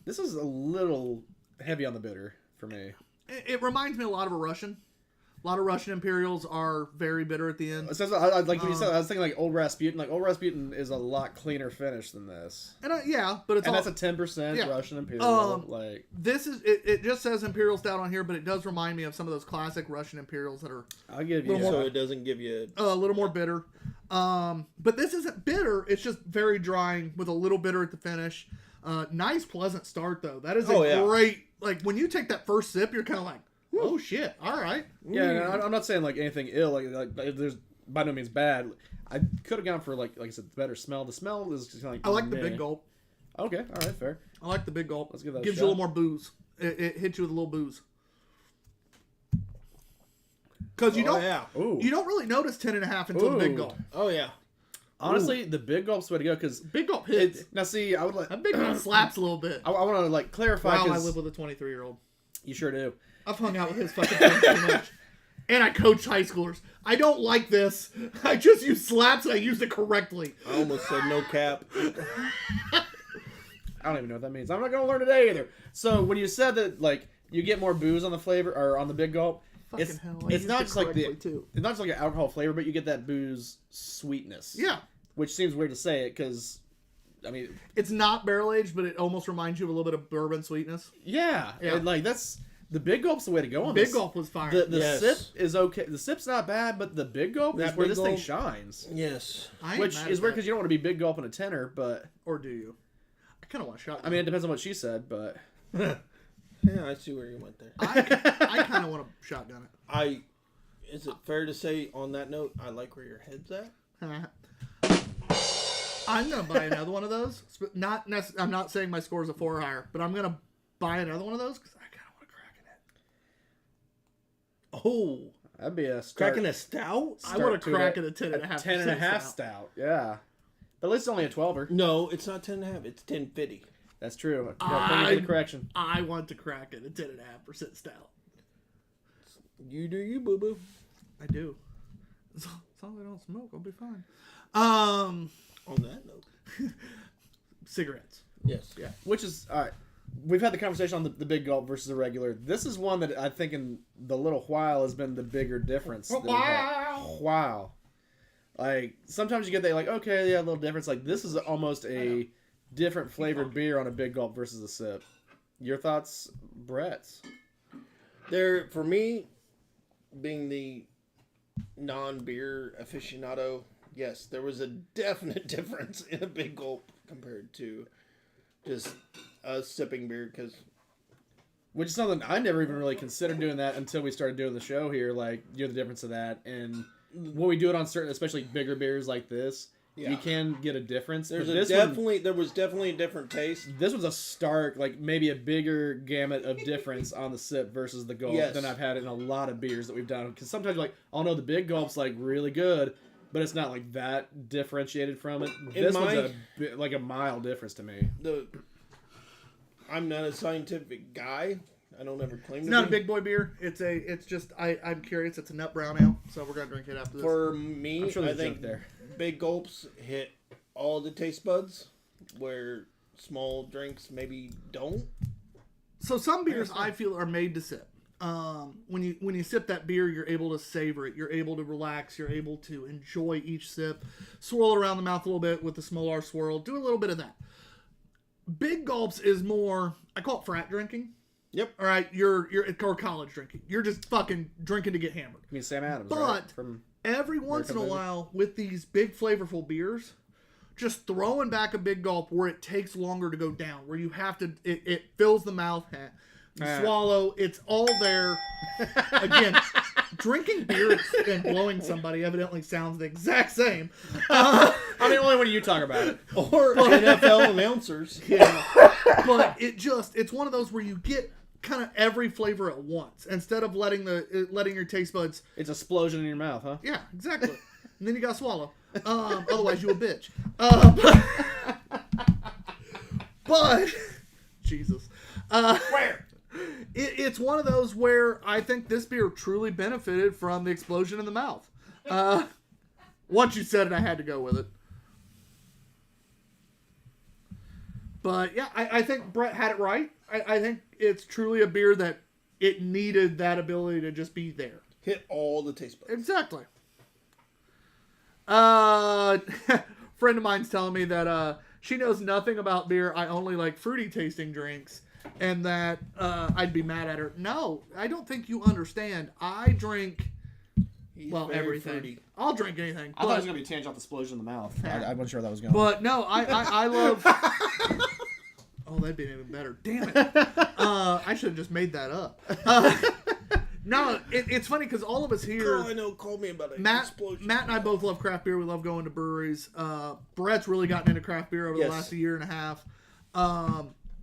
This is a little heavy on the bitter for me. It reminds me a lot of a Russian. A lot of Russian imperials are very bitter at the end. So, like when you said, I was thinking like Old Rasputin. Like Old Rasputin is a lot cleaner finish than this. And but that's a 10% Russian imperial. This is it. Just says imperial stout on here, but it does remind me of some of those classic Russian imperials that are. I'll give you. So it doesn't give you a little more bitter. But this isn't bitter. It's just very drying with a little bitter at the finish. Nice, pleasant start though. That is great. Like when you take that first sip, you're kind of like, oh shit! All right. Yeah, I'm not saying like anything ill. Like there's by no means bad. I could have gone for like I said, better smell. The smell is just like I like the meh. big gulp. Okay, all right, fair. I like the big gulp. Let's give that a Gives shot. you a little more booze. It hits you with a little booze. Because you don't Ooh. you don't really notice 10.5 until the big Ooh. gulp. Oh yeah. Honestly, the big gulp's the way to go because Big gulp hits. now see, I would like That big gulp slaps a little bit. I want to like clarify Wow, I because live with a 23-year-old. you sure do. I've hung out with his fucking friends too much. And I coach high schoolers. I don't like this. I just use slaps and I used it correctly. I almost said no cap. I don't even know what that means. I'm not gonna learn today either. So when you said that like you get more booze on the flavor or on the big gulp, Fucking hell, I it's used not it just like correctly, too. it's not just like an alcohol flavor, but you get that booze sweetness. Yeah. Which seems weird to say it because, I mean, It's not barrel aged, but it almost reminds you of a little bit of bourbon sweetness. yeah. And like that's the big gulp's the way to go on Big this. gulp was fire. The Yes. sip is okay. The sip's not bad, but the big gulp is That where big this thing gulp- shines. Yes. I ain't Which mad is at weird that. because you don't want to be big gulp in a tenor, but Or do you? I kind of want a shot. I mean it depends on what she said, but Yeah, I see where you went there. I kind of want to shotgun Is it fair to say on that note, I like where your head's at? it. I'm gonna buy another one of those. I'm not saying my score is a 4 or higher, but I'm gonna buy another one of those because I kind of want to crack in it. Oh, that'd be a start. cracking a stout? I want to to crack it. at a 10.5. 10.5 stout. Yeah, but at least it's only a 12er. No, it's not 10.5. It's 10.50. That's true. Thank you for the correction. I want to crack at a 10.5% stout. You do you, boo boo. I do. As long as I don't smoke, I'll be fine. On that note, Cigarettes. yes. Yeah. Which is all right. We've had the conversation on the big gulp versus the regular. This is one that I think in the little while has been the bigger difference. that we've had. Wow. Like sometimes you get that like okay yeah a little difference. Like this is almost a different flavored beer on a big gulp versus a sip. Your thoughts, Brett? There, for me, being the non-beer aficionado, yes, there was a definite difference in a big gulp compared to just a sipping beer. Because Which is something I never even really considered doing that until we started doing the show here. Like, you're the difference of that. And when we do it on certain, especially bigger beers like this, you can get a difference. there But was this definitely a different taste. This was a stark, like maybe a bigger gamut of difference on the sip versus the gulp Yes. than I've had in a lot of beers that we've done. Because sometimes you're like, oh no, the big gulp's like really good, but it's not like that differentiated from it. This one's like a mild difference to me. I'm not a scientific guy. I don't ever claim It's to not a be. big boy beer. It's just I'm curious. It's a nut brown ale, so we're gonna drink it after this. For me, I'm sure I there's a think joke there. big gulps hit all the taste buds, where small drinks maybe don't. So some beers I feel are made to sip. When you sip that beer, you're able to savor it. You're able to relax. You're able to enjoy each sip. Swirl it around the mouth a little bit with the small R swirl. Do a little bit of that. Big gulps is more, I call it frat drinking. Yep. All right, or college drinking. You're just fucking drinking to get hammered. I mean, Sam Adams, But right? From every once in a American while, with these big flavorful beers, just throwing back a big gulp where it takes longer to go down, where you have to, it fills the mouth, you swallow, it's all there. Again, drinking beer and blowing somebody evidently sounds the exact same. I mean, only when you talk about it. Or NFL announcers. Yeah. But it's one of those where you get kind of every flavor at once instead of letting your taste buds. It's a explosion in your mouth, huh? Yeah, exactly. And then you got to swallow. Otherwise, you a bitch. But Jesus. Where? It's one of those where I think this beer truly benefited from the explosion in the mouth. Once you said it, I had to go with it. But yeah, I think Brett had it right. I think it's truly a beer that it needed that ability to just be there. Hit all the taste buds. Exactly. Friend of mine's telling me that she knows nothing about beer. I only like fruity tasting drinks, and that I'd be mad at her. No, I don't think you understand. I drink He's well very everything. fruity. I'll drink anything. I thought it was gonna be tangent off the explosion in the mouth. I wasn't sure where that was going. But no, I love. Oh, that'd be even better. Damn it! I should have just made that up. No, it's funny because all of us here. Girl I know called me about an Matt explosion. and I both love craft beer. We love going to breweries. Brett's really gotten into craft beer over the Yes. last year and a half.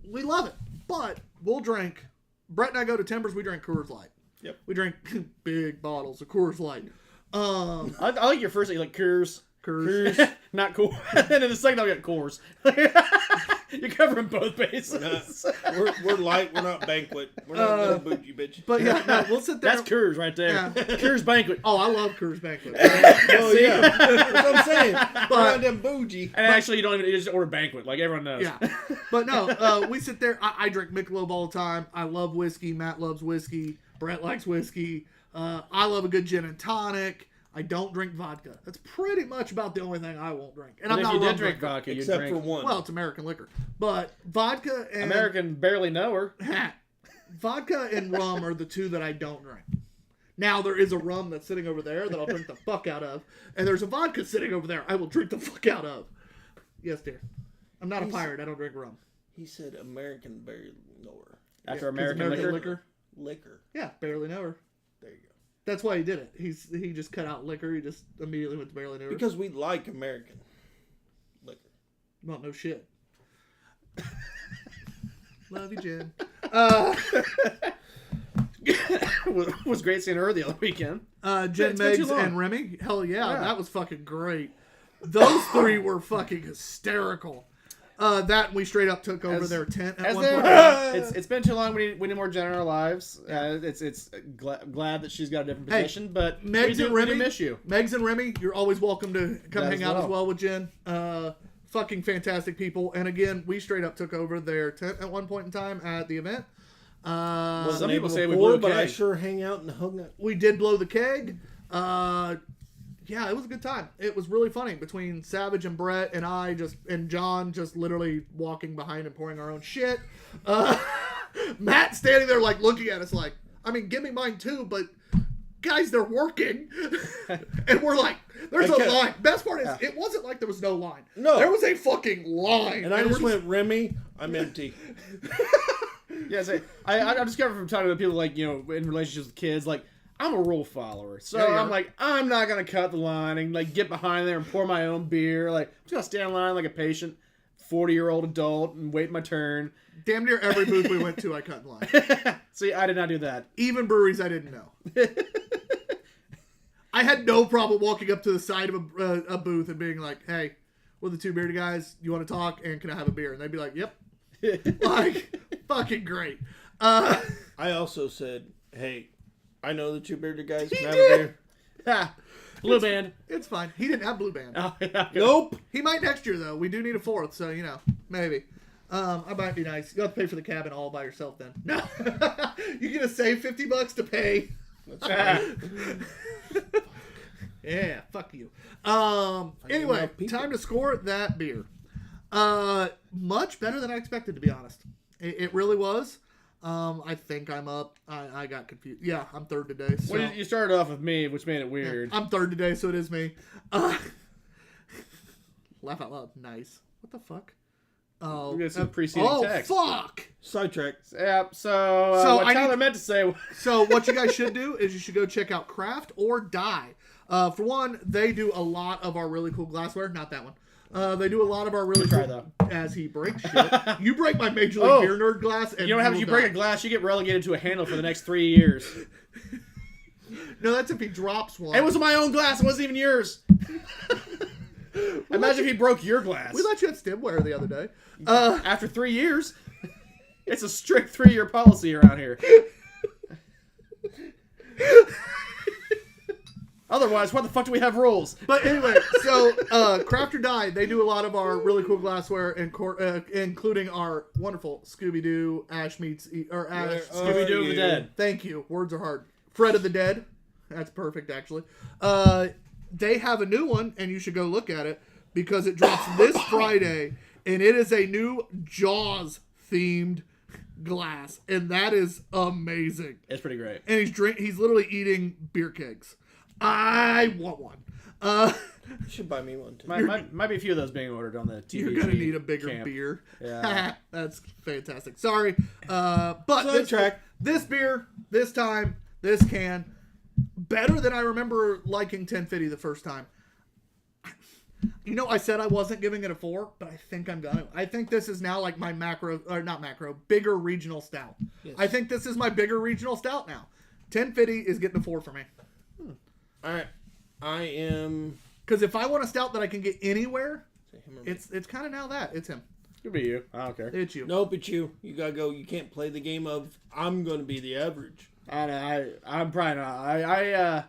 We love it, but we'll drink. Brett and I go to Timbers. We drink Coors Light. Yep. We drink big bottles of Coors Light. I like your first, like Coors. Coors. Not cool. And then the second I'll get Coors. You're covering both bases. We're light. We're not banquet. We're not no bougie bitch. But yeah, no, we'll sit there. That's Coors right there. Yeah. Coors Banquet. Oh, I love Coors Banquet. Oh yeah, that's what I'm saying. We're not them bougie. And actually, you just order Banquet, like everyone knows. Yeah. But no, we sit there. I drink Michelob all the time. I love whiskey. Matt loves whiskey. Brett likes whiskey. I love a good gin and tonic. I don't drink vodka. That's pretty much about the only thing I won't drink. And But I'm if not you a rum did drink drinker. vodka, you'd Except drink for one. Well, it's American liquor. But vodka and American barely know her. vodka and rum are the two that I don't drink. Now, there is a rum that's sitting over there that I'll drink the fuck out of. And there's a vodka sitting over there I will drink the fuck out of. Yes, dear. I'm not a pirate. I don't drink rum. He said American barely know her. After Yeah, 'cause American liquor. Liquor. Yeah, barely know her. There you go. That's why he did it. He just cut out liquor. He just immediately went to barely know her. Because we like American liquor. Well, no shit. Love you, Jen. Was great seeing her the other weekend. Jen, It's been too Megs, long. and Remy. Hell yeah, Yeah. that was fucking great. Those three were fucking hysterical. That we straight up took over their tent at As one there, point. it's been too long. We need more Jen in our lives. It's glad that she's got a different Hey, position, but Megs we do and Remy, miss you. Megs and Remy, you're always welcome to come That hang as out as well. well with Jen. Fucking fantastic people. And again, we straight up took over their tent at one point in time at the event. Some people say we before, blew a but I keg. sure hang out and hung out. We did blow the keg. Yeah, it was a good time. It was really funny between Savage and Brett and I and John just literally walking behind and pouring our own shit. Matt standing there like looking at us like, I mean, give me mine too, but guys, they're working. And we're like, there's a line. Best part is it wasn't like there was no line. No. There was a fucking line. And I just went, Remy, I'm empty. Yeah, I discovered from talking to people like, in relationships with kids, like, I'm a rule follower. So Yeah, yeah. I'm like, I'm not going to cut the line and like get behind there and pour my own beer. Like, I'm just going to stand in line like a patient 40-year-old adult and wait my turn. Damn near every booth we went to, I cut in line. See, I did not do that. Even breweries I didn't know. I had no problem walking up to the side of a booth and being like, hey, we're the Two Beerded Guys. You want to talk? And can I have a beer? And they'd be like, yep. Like, fucking great. I also said, hey, I know the Two Bearded Guys can have a did. beer. Blue band. It's fine. He didn't have Blue Band. Oh, yeah, okay. Nope. He might next year, though. We do need a fourth, so, maybe. I might be nice. You have to pay for the cabin all by yourself then. No. You're going to save $50 to pay. Yeah, fuck you. Anyway, enough people. time to score that beer. Much better than I expected, to be honest. It really was. I think I'm up. I got confused. Yeah, I'm third today. So. Well, you started off with me, which made it weird. I'm third today, so it is me. Laugh out loud. Nice. What the fuck? Oh, We got some preceding text. fuck! Sidetrack. Yep. So, So what I Tyler need- meant to say. So what you guys should do is you should go check out Craft or Die. For one, they do a lot of our really cool glassware. Not that one. They do a lot of our really Try, cool... As he breaks shit. You break my Major League Oh. Beer Nerd glass and You know what happens? will You break die. a glass, you get relegated to a handle for the next 3 years. No, that's if he drops one. It was my own glass. It wasn't even yours. Imagine if he broke your glass. We let you have stemware the other day. After 3 years. It's a strict 3-year policy around here. Otherwise, what the fuck do we have rules? But anyway, so Craft or Die, they do a lot of our really cool glassware, including our wonderful Scooby-Doo Ash meets or Ash. Scooby-Doo of the Dead. Thank you. Words are hard. Fred of the Dead. That's perfect, actually. They have a new one, and you should go look at it because it drops this Friday, and it is a new Jaws themed glass, and that is amazing. It's pretty great. And he's literally eating beer kegs. I want one. You should buy me one too. Might be a few of those being ordered on the TV. You're gonna need a bigger camp. beer. Yeah. That's fantastic. Sorry, but Sidetrack. this beer this time This can. Better than I remember liking 1050 the first time. You know, I said I wasn't giving it a 4, but I think I'm gonna. I think this is now like my bigger regional stout. Yes. I think this is my bigger regional stout now. 1050 is getting a 4 for me. All right, I am. Because if I want a stout that I can get anywhere, it's kind of now that it's him. Could be you. I don't care. It's you. Nope, it's you. You gotta go. You can't play the game of I'm gonna be the average. I'm probably not.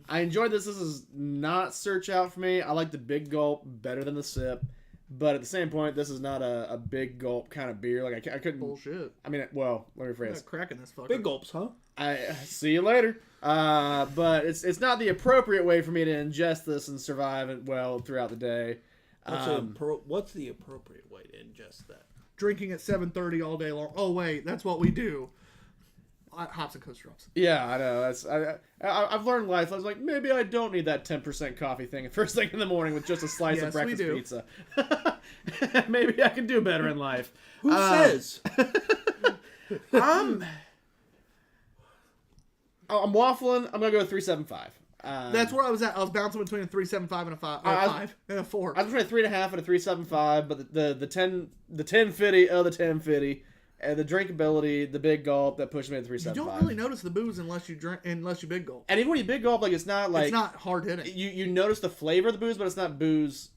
I enjoyed this. This is not search out for me. I like the big gulp better than the sip, but at the same point, this is not a big gulp kind of beer. Like I couldn't. Bullshit. I mean, well, let me rephrase. Cracking this fucker. Big gulps, huh? I see you later. But it's not the appropriate way for me to ingest this and survive it well throughout the day. What's the appropriate way to ingest that? Drinking at 7:30 all day long. Oh wait, that's what we do. Hops and Coast drops. Yeah, I know. I've learned life. I was like, maybe I don't need that 10% coffee thing first thing in the morning with just a slice of breakfast pizza. Maybe I can do better in life. Who says? I'm waffling. I'm gonna go with 3.75. That's where I was at. I was bouncing between a 3.75 and a 5 and a 4. I was between a 3.5 and a 3.75, but the 1050 of the 1050. And the drinkability, the big gulp that pushed me to 3.75. You don't really notice the booze unless you big gulp. And even when you big gulp, like it's not hard hitting. You notice the flavor of the booze, but it's not booze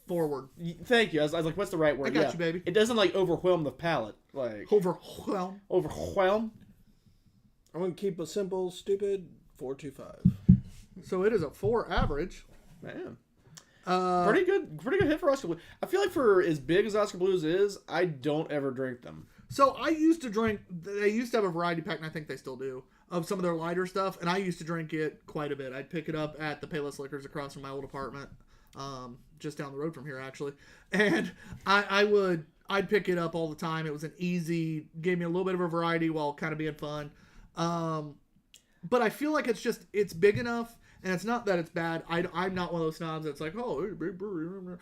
forward. Thank you. I was like, what's the right word? I got you, baby. It doesn't like overwhelm the palate. Like overwhelm. I'm gonna keep a simple, stupid 4.25. So it is a 4 average. Man. Pretty good hit for Oscar Blues. I feel like for as big as Oscar Blues is, I don't ever drink them. So I used to drink. They used to have a variety pack, and I think they still do, of some of their lighter stuff. And I used to drink it quite a bit. I'd pick it up at the Payless Liquors across from my old apartment, just down the road from here actually. And I'd pick it up all the time. It was gave me a little bit of a variety while kind of being fun. But I feel like it's big enough. And it's not that it's bad. I'm not one of those snobs that's like, oh, big brewery.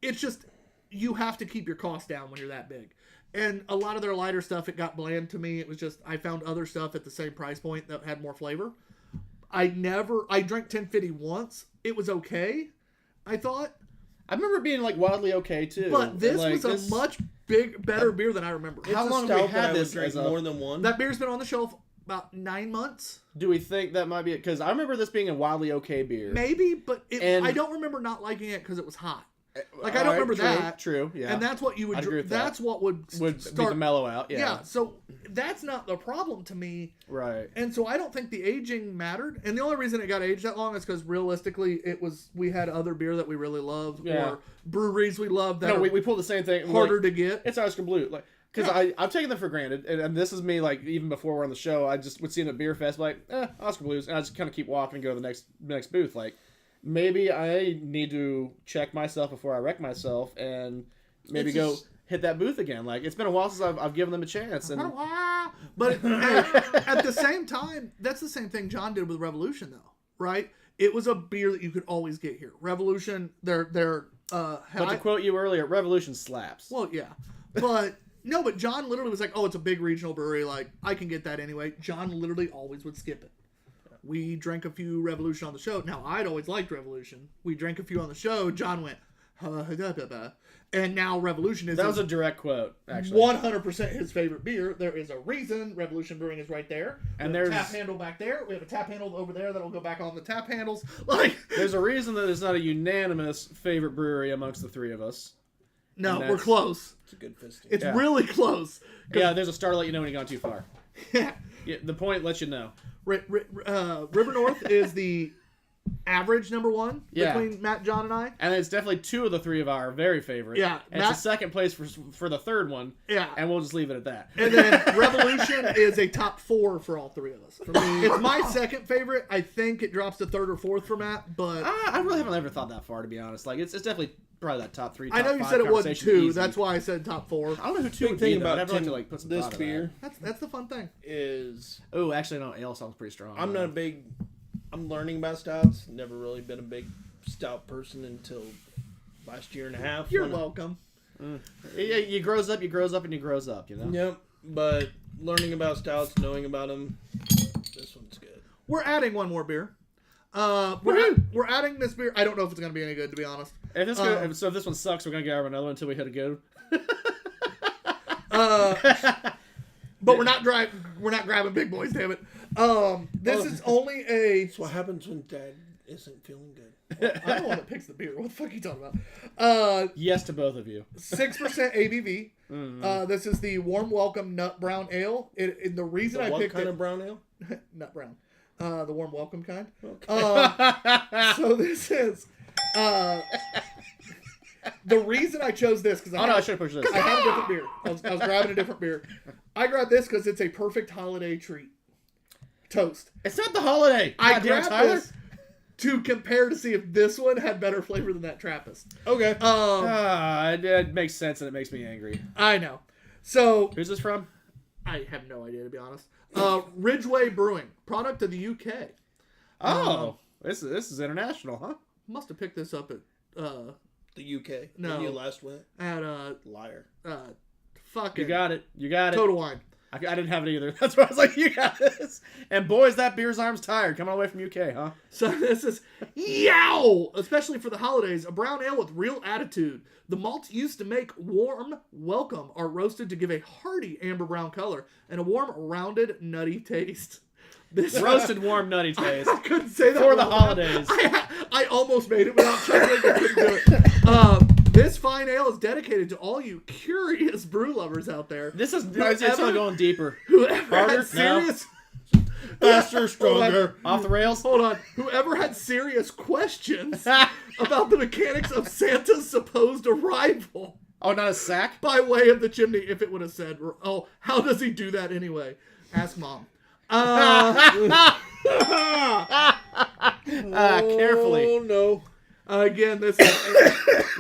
It's just, you have to keep your costs down when you're that big. And a lot of their lighter stuff, it got bland to me. It was just, I found other stuff at the same price point that had more flavor. I drank 1050 once. It was okay, I thought. I remember it being like wildly okay too. But this was a much better beer than I remember. How long have we had this? More than one? That beer's been on the shelf about 9 months. Do we think that might be it? Because I remember this being a wildly okay beer. Maybe, but I don't remember not liking it because it was hot. Like I don't remember that. True, yeah. And that's what you would drink. That's what would start be the mellow out. Yeah. So that's not the problem to me. Right. And so I don't think the aging mattered. And the only reason it got aged that long is because realistically, we had other beer that we really loved or breweries we loved that we pulled the same thing. Harder to get. It's Oscar Blue. Like. Because I've taken them for granted, and this is me, like, even before we're on the show, I just would see them at Beer Fest, like, Oscar Blues, and I just kind of keep walking and go to the next booth. Like, maybe I need to check myself before I wreck myself, and maybe go hit that booth again. Like, it's been a while since I've given them a chance. And But at the same time, that's the same thing John did with Revolution, though, right? It was a beer that you could always get here. Revolution, but to quote you earlier, Revolution slaps. Well, yeah. But... No, but John literally was like, oh, it's a big regional brewery. Like, I can get that anyway. John literally always would skip it. We drank a few Revolution on the show. Now, I'd always liked Revolution. We drank a few on the show. John went, and now Revolution is... That was a direct quote, actually. 100% his favorite beer. There is a reason Revolution Brewing is right there. And there's a tap handle back there. We have a tap handle over there that'll go back on the tap handles. Like, there's a reason that it's not a unanimous favorite brewery amongst the three of us. No, we're close. It's a good fisting. It's really close. Yeah, there's a star to let you know when you've gone too far. Yeah. The point lets you know. River North is the average number one between Matt, John, and I. And it's definitely two of the three of our very favorite. Yeah. And it's the second place for the third one. Yeah. And we'll just leave it at that. And then Revolution is a top 4 for all three of us. For me, it's my second favorite. I think it drops to third or fourth for Matt, but... I really haven't ever thought that far, to be honest. Like, it's definitely... Probably that top 3. Top I know you 5 said it wasn't 2. Easy. That's why I said top 4. I don't know who 2 would be. About I'd have to like put some this thought beer. That's the fun thing. Is actually no, ale sounds pretty strong. I'm not a big. I'm learning about stouts. Never really been a big stout person until last year and a half. You're welcome. You grows up, and you grows up, you know. Yep. But learning about stouts, knowing about them, this one's good. We're adding one more beer. We're adding this beer. I don't know if it's gonna be any good, to be honest. If this if this one sucks, we're gonna get another one until we hit a good. But we're not grabbing big boys, damn it. This is only a. That's what happens when Dad isn't feeling good. Well, I'm the one that picks the beer. What the fuck are you talking about? Yes to both of you. 6% ABV. This is the Warm Welcome Nut Brown Ale. The reason I what picked kind it, of brown ale? Nut Brown, the Warm Welcome kind. Okay. So this is the reason I chose this because I should have pushed this. I had a different beer. I was grabbing a different beer. I grabbed this because it's a perfect holiday treat. Toast. It's not the holiday. I Goddamn grabbed Tyler. this to compare to see if this one had better flavor than that Trappist. Okay. It makes sense and it makes me angry. I know. So Who's this from? I have no idea, to be honest. Ridgeway Brewing, product of the UK. Oh, this is international, huh? Must have picked this up at The UK. No. When you last went. at Liar. fucking You got it. You got it. Total Wine. I didn't have it either. That's why I was like, you got this. And boys, that beer's arm's tired. Coming all the way from UK, huh? So this is yow, especially for the holidays. A brown ale with real attitude. The malts used to make Warm Welcome are roasted to give a hearty amber brown color and a warm, rounded, nutty taste. This Roasted, warm, nutty taste. I couldn't say that For the well. holidays. I almost made it without chuckling. I couldn't do it. This fine ale is dedicated to all you curious brew lovers out there. This is it's only going deeper. Whoever Harder? had serious... Faster, stronger. Off the rails? Hold on. Whoever had serious questions about the mechanics of Santa's supposed arrival Oh, not a sack? by way of the chimney, if it would have said, oh, how does he do that anyway? Ask Mom. Carefully. Oh, no. Again, this is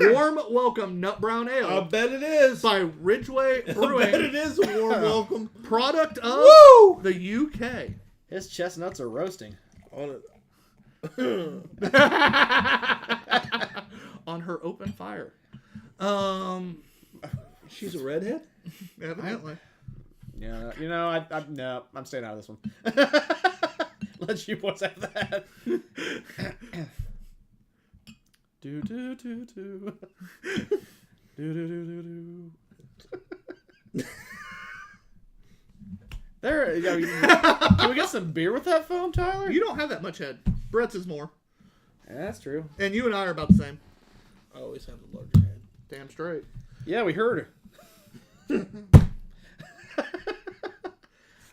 a Warm Welcome Nut Brown Ale I bet it is. by Ridgeway I bet Brewing, it is a warm welcome. product of Woo! the UK. His chestnuts are roasting. On it. On her open fire. She's a redhead? Evidently. Yeah, no, I'm staying out of this one. Let you boys have that. Do do do do. Do do do do do. There, can we get some beer with that foam, Tyler? You don't have that much head. Brett's is more. Yeah, that's true. And you and I are about the same. I always have the larger head. Damn straight. Yeah, we heard her.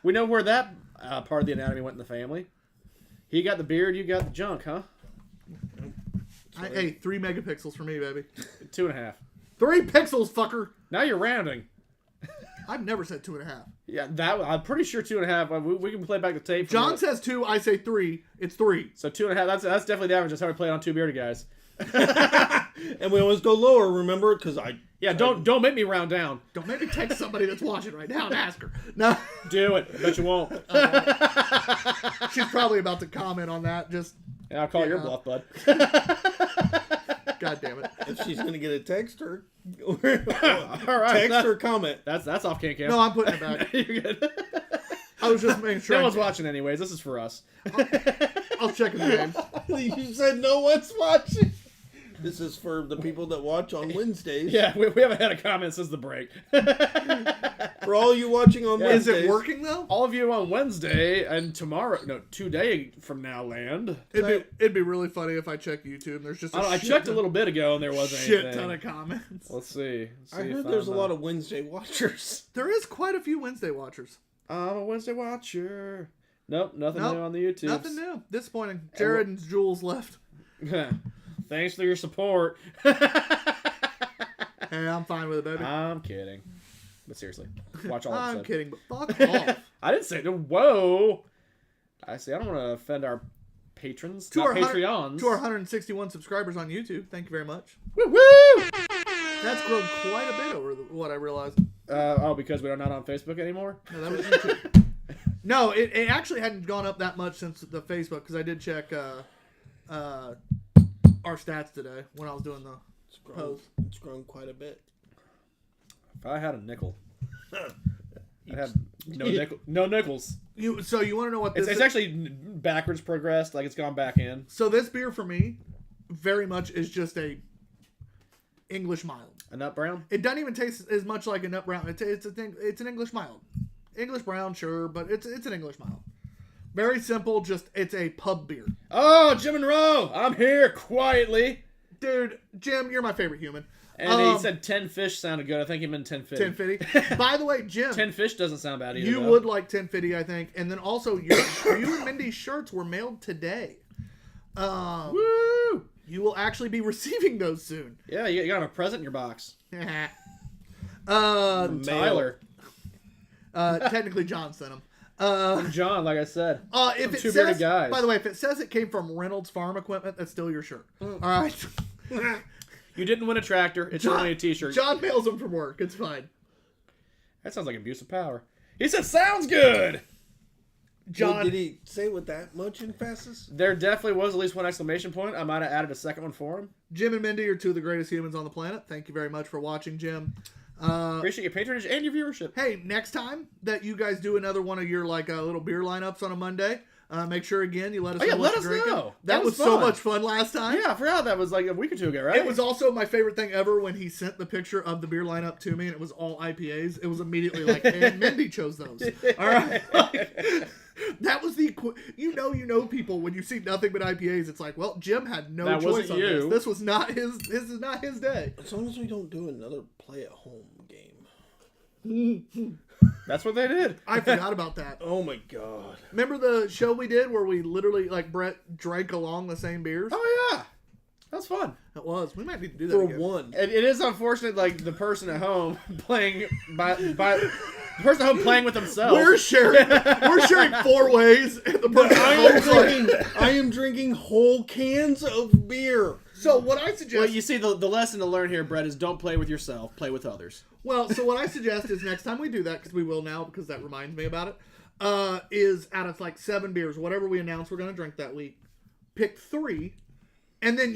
We know where that part of the anatomy went in the family. He got the beard, you got the junk, huh? Hey, 3 megapixels for me, baby. 2.5. 3 pixels, fucker. Now you're rounding. I've never said 2.5. Yeah, I'm pretty sure 2.5. We can play back the tape. John says 2, I say 3. It's 3. So 2.5. That's definitely the average. That's how we play it on Two Beerded Guys. And we always go lower, remember? Because Don't make me round down. Don't maybe text somebody that's watching right now and ask her. No. Do it. I bet you won't. She's probably about to comment on that. Just, Yeah, I'll call your bluff, bud. God damn it. if she's going to get a text or All right. text or comment. That's off can cam. No, I'm putting it back. You're good. I was just making sure. No one's watching anyways. This is for us. I'll check in the game. You said no one's watching. This is for the people that watch on Wednesdays. Yeah, we haven't had a comment since the break. For all you watching on Is Wednesdays. it working, though? All of you on Wednesday and tomorrow, no, 2 days from now, land. It'd be really funny if I check YouTube and there's just I checked a little bit ago and there wasn't shit anything. ton of comments. Let's see. I heard there's a lot of Wednesday watchers. There is quite a few Wednesday watchers. I'm a Wednesday watcher. Nope, nothing new on the YouTube. Nothing new. Disappointing. Jared and Jules left. Thanks for your support. Hey, I'm fine with it, baby. I'm kidding. But seriously, watch all I'm episodes. kidding, but fuck off. I didn't say no. Whoa. I see. I don't want to offend our patrons, not Patreons. To our 161 subscribers on YouTube, thank you very much. Woo woo! That's grown quite a bit over what I realized. Because we are not on Facebook anymore? No, that was YouTube. No, it actually hadn't gone up that much since the Facebook, because I did check our stats today when I was doing the post. It's grown quite a bit. If I had a nickel. I have no nickels. So you want to know what this It's is? actually backwards progressed, like it's gone back in. So this beer for me, very much is just a English mild. A nut brown? It doesn't even taste as much like a nut brown. It's an English mild. English brown, sure, but it's an English mild. Very simple. Just it's a pub beer. Oh, Jim and Roe, I'm here quietly. Dude, Jim, you're my favorite human. And he said 10 fish sounded good. I think he meant 1050. 1050. By the way, Jim, 10 fish doesn't sound bad either. you would like 1050, I think. And then also, you and Mindy's shirts were mailed today. Woo! You will actually be receiving those soon. Yeah, you got a present in your box. Tyler. Technically, John sent them. John, like I said. If it Two says, Bearded Guys. by the way, if it says it came from Reynolds Farm Equipment, that's still your shirt. All right. You didn't win a tractor. It's only a t-shirt. John mails them from work. It's fine. That sounds like abuse of power. He said, sounds good. John, Well, did he say with that much emphasis? There definitely was at least one exclamation point. I might have added a second one for him. Jim and Mindy are two of the greatest humans on the planet. Thank you very much for watching, Jim. Appreciate your patronage and your viewership. Hey, next time that you guys do another one of your little beer lineups on a Monday, make sure again you let us know what let you're us drinking. know. That was so much fun last time. Yeah, I forgot that was like a week or two ago, right? It was also my favorite thing ever when he sent the picture of the beer lineup to me, and it was all IPAs. It was immediately like, and Mindy chose those. All right. That was the you know people when you see nothing but IPAs. It's like, well, Jim had no That choice wasn't on you. this. This was not his. This is not his day. As long as we don't do another play at home game. That's what they did. I forgot about that. Oh my god. Remember the show we did where we literally Brett drank along the same beers? Oh, yeah. That's fun. It was. We might need to do that For again. one. It is unfortunate, like, the person at home playing the person at home playing with themselves. We're sharing 4 ways, and the person at home's like, I am drinking whole cans of beer. So what I suggest, Well, you see, the lesson to learn here, Brett, is don't play with yourself. Play with others. so what I suggest is next time we do that, because we will now, because that reminds me about it, is out of 7 beers, whatever we announce we're going to drink that week, pick 3, and then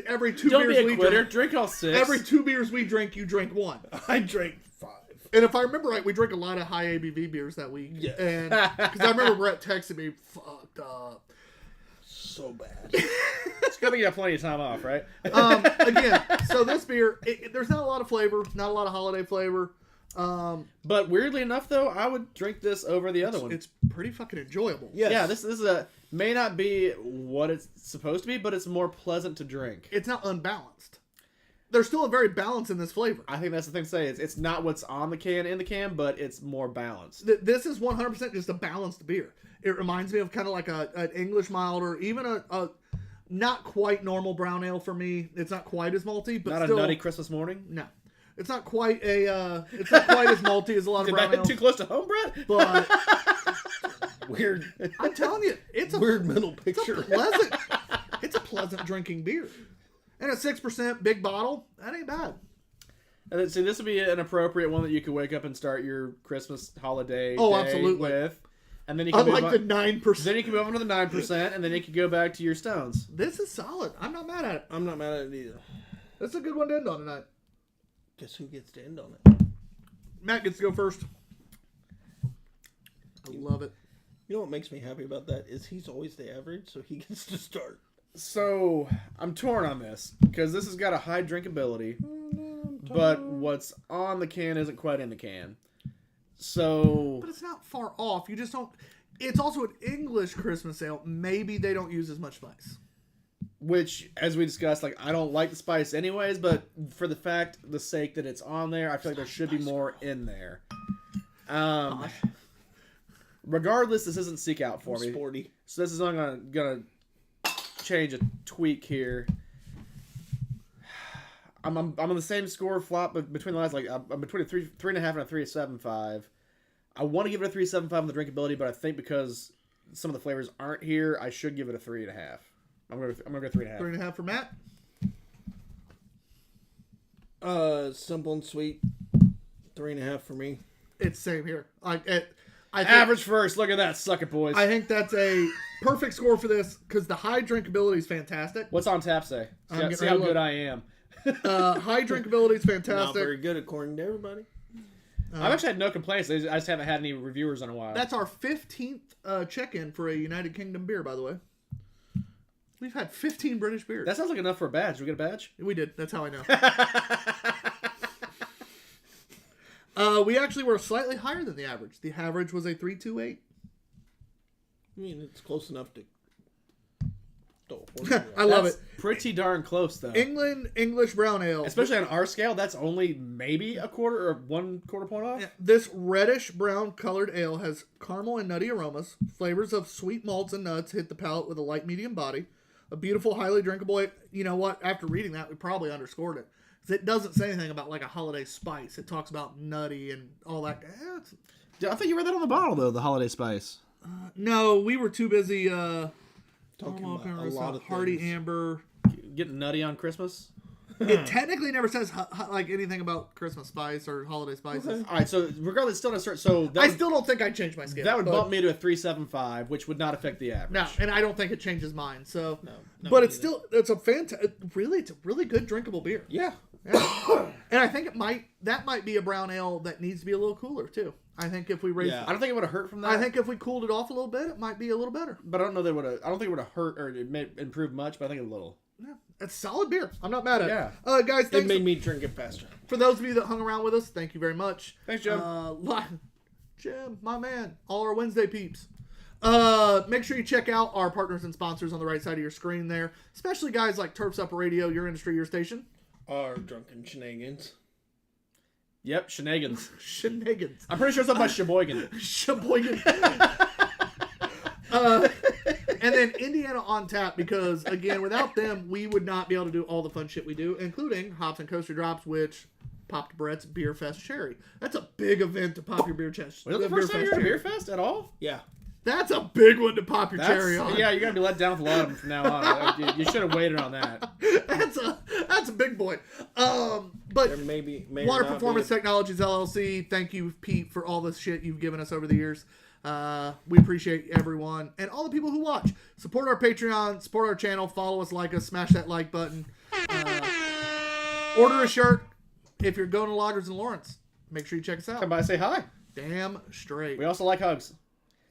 every 2 Don't beers be we a quitter. drink, Drink all 6. every 2 beers we drink, you drink 1. I drank 5. And if I remember right, we drank a lot of high ABV beers that week. Yes. And because I remember Brett texted me, fucked up. So bad. It's good that you have plenty of time off, right? Again, so this beer, there's not a lot of flavor, not a lot of holiday flavor. But weirdly enough, though, I would drink this over the other one. It's pretty fucking enjoyable. Yes. Yeah, this is may not be what it's supposed to be, but it's more pleasant to drink. It's not unbalanced. There's still a very balance in this flavor. I think that's the thing to say. It's not what's on the can in the can, but it's more balanced. This is 100% just a balanced beer. It reminds me of kind of like an English mild or even a not quite normal brown ale for me. It's not quite as malty, but Not still, a nutty Christmas morning. No, it's not quite it's not quite as malty as a lot of Did brown that hit ales. too close to home, Brett? But Weird. I'm telling you, it's a Weird mental picture. It's a pleasant drinking beer, and at 6% big bottle, that ain't bad. And then, see, this would be an appropriate one that you could wake up and start your Christmas holiday Oh, day absolutely. with. And then you can Unlike the move on, 9%. then you can move on to the 9%, and then you can go back to your Stones. This is solid. I'm not mad at it. I'm not mad at it either. That's a good one to end on tonight. Guess who gets to end on it? Matt gets to go first. I love it. You know what makes me happy about that is he's always the average, so he gets to start. So, I'm torn on this, because this has got a high drinkability, but what's on the can isn't quite in the can. So, But it's not far off. You just don't. It's also an English Christmas ale. Maybe they don't use as much spice. which, as we discussed, like, I don't like the spice anyways, but for the sake that it's on there, I feel like there should be more in there. Regardless, this isn't Seek Out for me. Sporty. So this is only gonna change a tweak here. I'm on the same score flop, but between the last, like, I'm between a 3.5 and a 3.75. I want to give it a 3.75 on the drinkability, but I think because some of the flavors aren't here, I should give it a 3.5. I'm gonna go 3.5. 3.5 for Matt. Simple and sweet. 3.5 for me. It's same here. I think, Average first. Look at that, suck it, boys. I think that's a perfect score for this because the high drinkability is fantastic. What's on tap say? I'm See how good I am. High drinkability is Not fantastic. very good according to everybody. I've actually had no complaints. I just haven't had any reviewers in a while. That's our 15th check-in for a United Kingdom beer, by the way. We've had 15 British beers. That sounds like enough for a badge. Did we get a badge? We did. That's how I know. We actually were slightly higher than the average. The average was a 3.28. I mean, it's close enough to. I love That's it. Pretty darn close, though. England English Brown Ale. Especially on our scale, that's only maybe a quarter or 1/4 point off. Yeah, this reddish brown colored ale has caramel and nutty aromas. Flavors of sweet malts and nuts hit the palate with a light medium body. A beautiful, highly drinkable. You know what? After reading that, we probably underscored it. 'Cause it doesn't say anything about like a holiday spice. It talks about nutty and all that. I thought you read that on the bottle, though, the holiday spice. No, we were too busy Talking about a lot of Hardy things. Amber. Getting nutty on Christmas? It technically never says like anything about Christmas spice or holiday spices. All right, so regardless, still not start. So that I would, still don't think I'd change my scale. that would but- bump me to a 3.75, which would not affect the average. No, and I don't think it changes mine. So, No, but me it's still it's a fantastic. Really, it's a really good drinkable beer. Yeah. Yeah. And I think that might be a brown ale that needs to be a little cooler too. I think if we raised, Yeah. I don't think it would have hurt from that. I think if we cooled it off a little bit, it might be a little better. But I don't know that would have. I don't think it would have hurt or it may improve much. But I think a little. Yeah, it's solid beer. I'm not mad at Yeah. it. Guys, It thanks made me drink it faster. for those of you that hung around with us. Thank you very much. Thanks, Jim. Jim, my man, all our Wednesday peeps. Make sure you check out our partners and sponsors on the right side of your screen there, especially guys like Turfs Up Radio, Your Industry, Your Station. Our drunken shenanigans. Yep, shenanigans. Shenanigans. I'm pretty sure it's something about Sheboygan. Sheboygan. And then Indiana on Tap, because again, without them, we would not be able to do all the fun shit we do, including Hops and Coaster Drops, which popped Brett's Beer Fest Cherry. That's a big event to pop your beer chest. Was it the first time you're at a beer fest at all? Yeah. That's a big one to pop your cherry on. Yeah, you're gonna be let down with a lot of them from now on. You should have waited on that. That's a big boy. But There may Water not Performance be Technologies LLC, thank you, Pete, for all this shit you've given us over the years. We appreciate everyone and all the people who watch. Support our Patreon, support our channel, follow us, like us, smash that like button. Order a shirt if you're going to Loggers and Lawrence. Make sure you check us out. Come by and say hi. Damn straight. We also like hugs.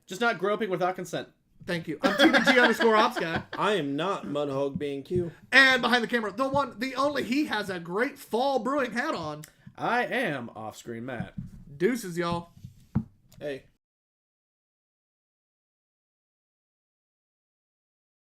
Just not groping without consent. Thank you. I'm TBG_Ops guy. I am not Mudhog B&Q. And behind the camera, the one, the only, he has a great fall brewing hat on. I am Off-Screen Matt. Deuces, y'all. Hey.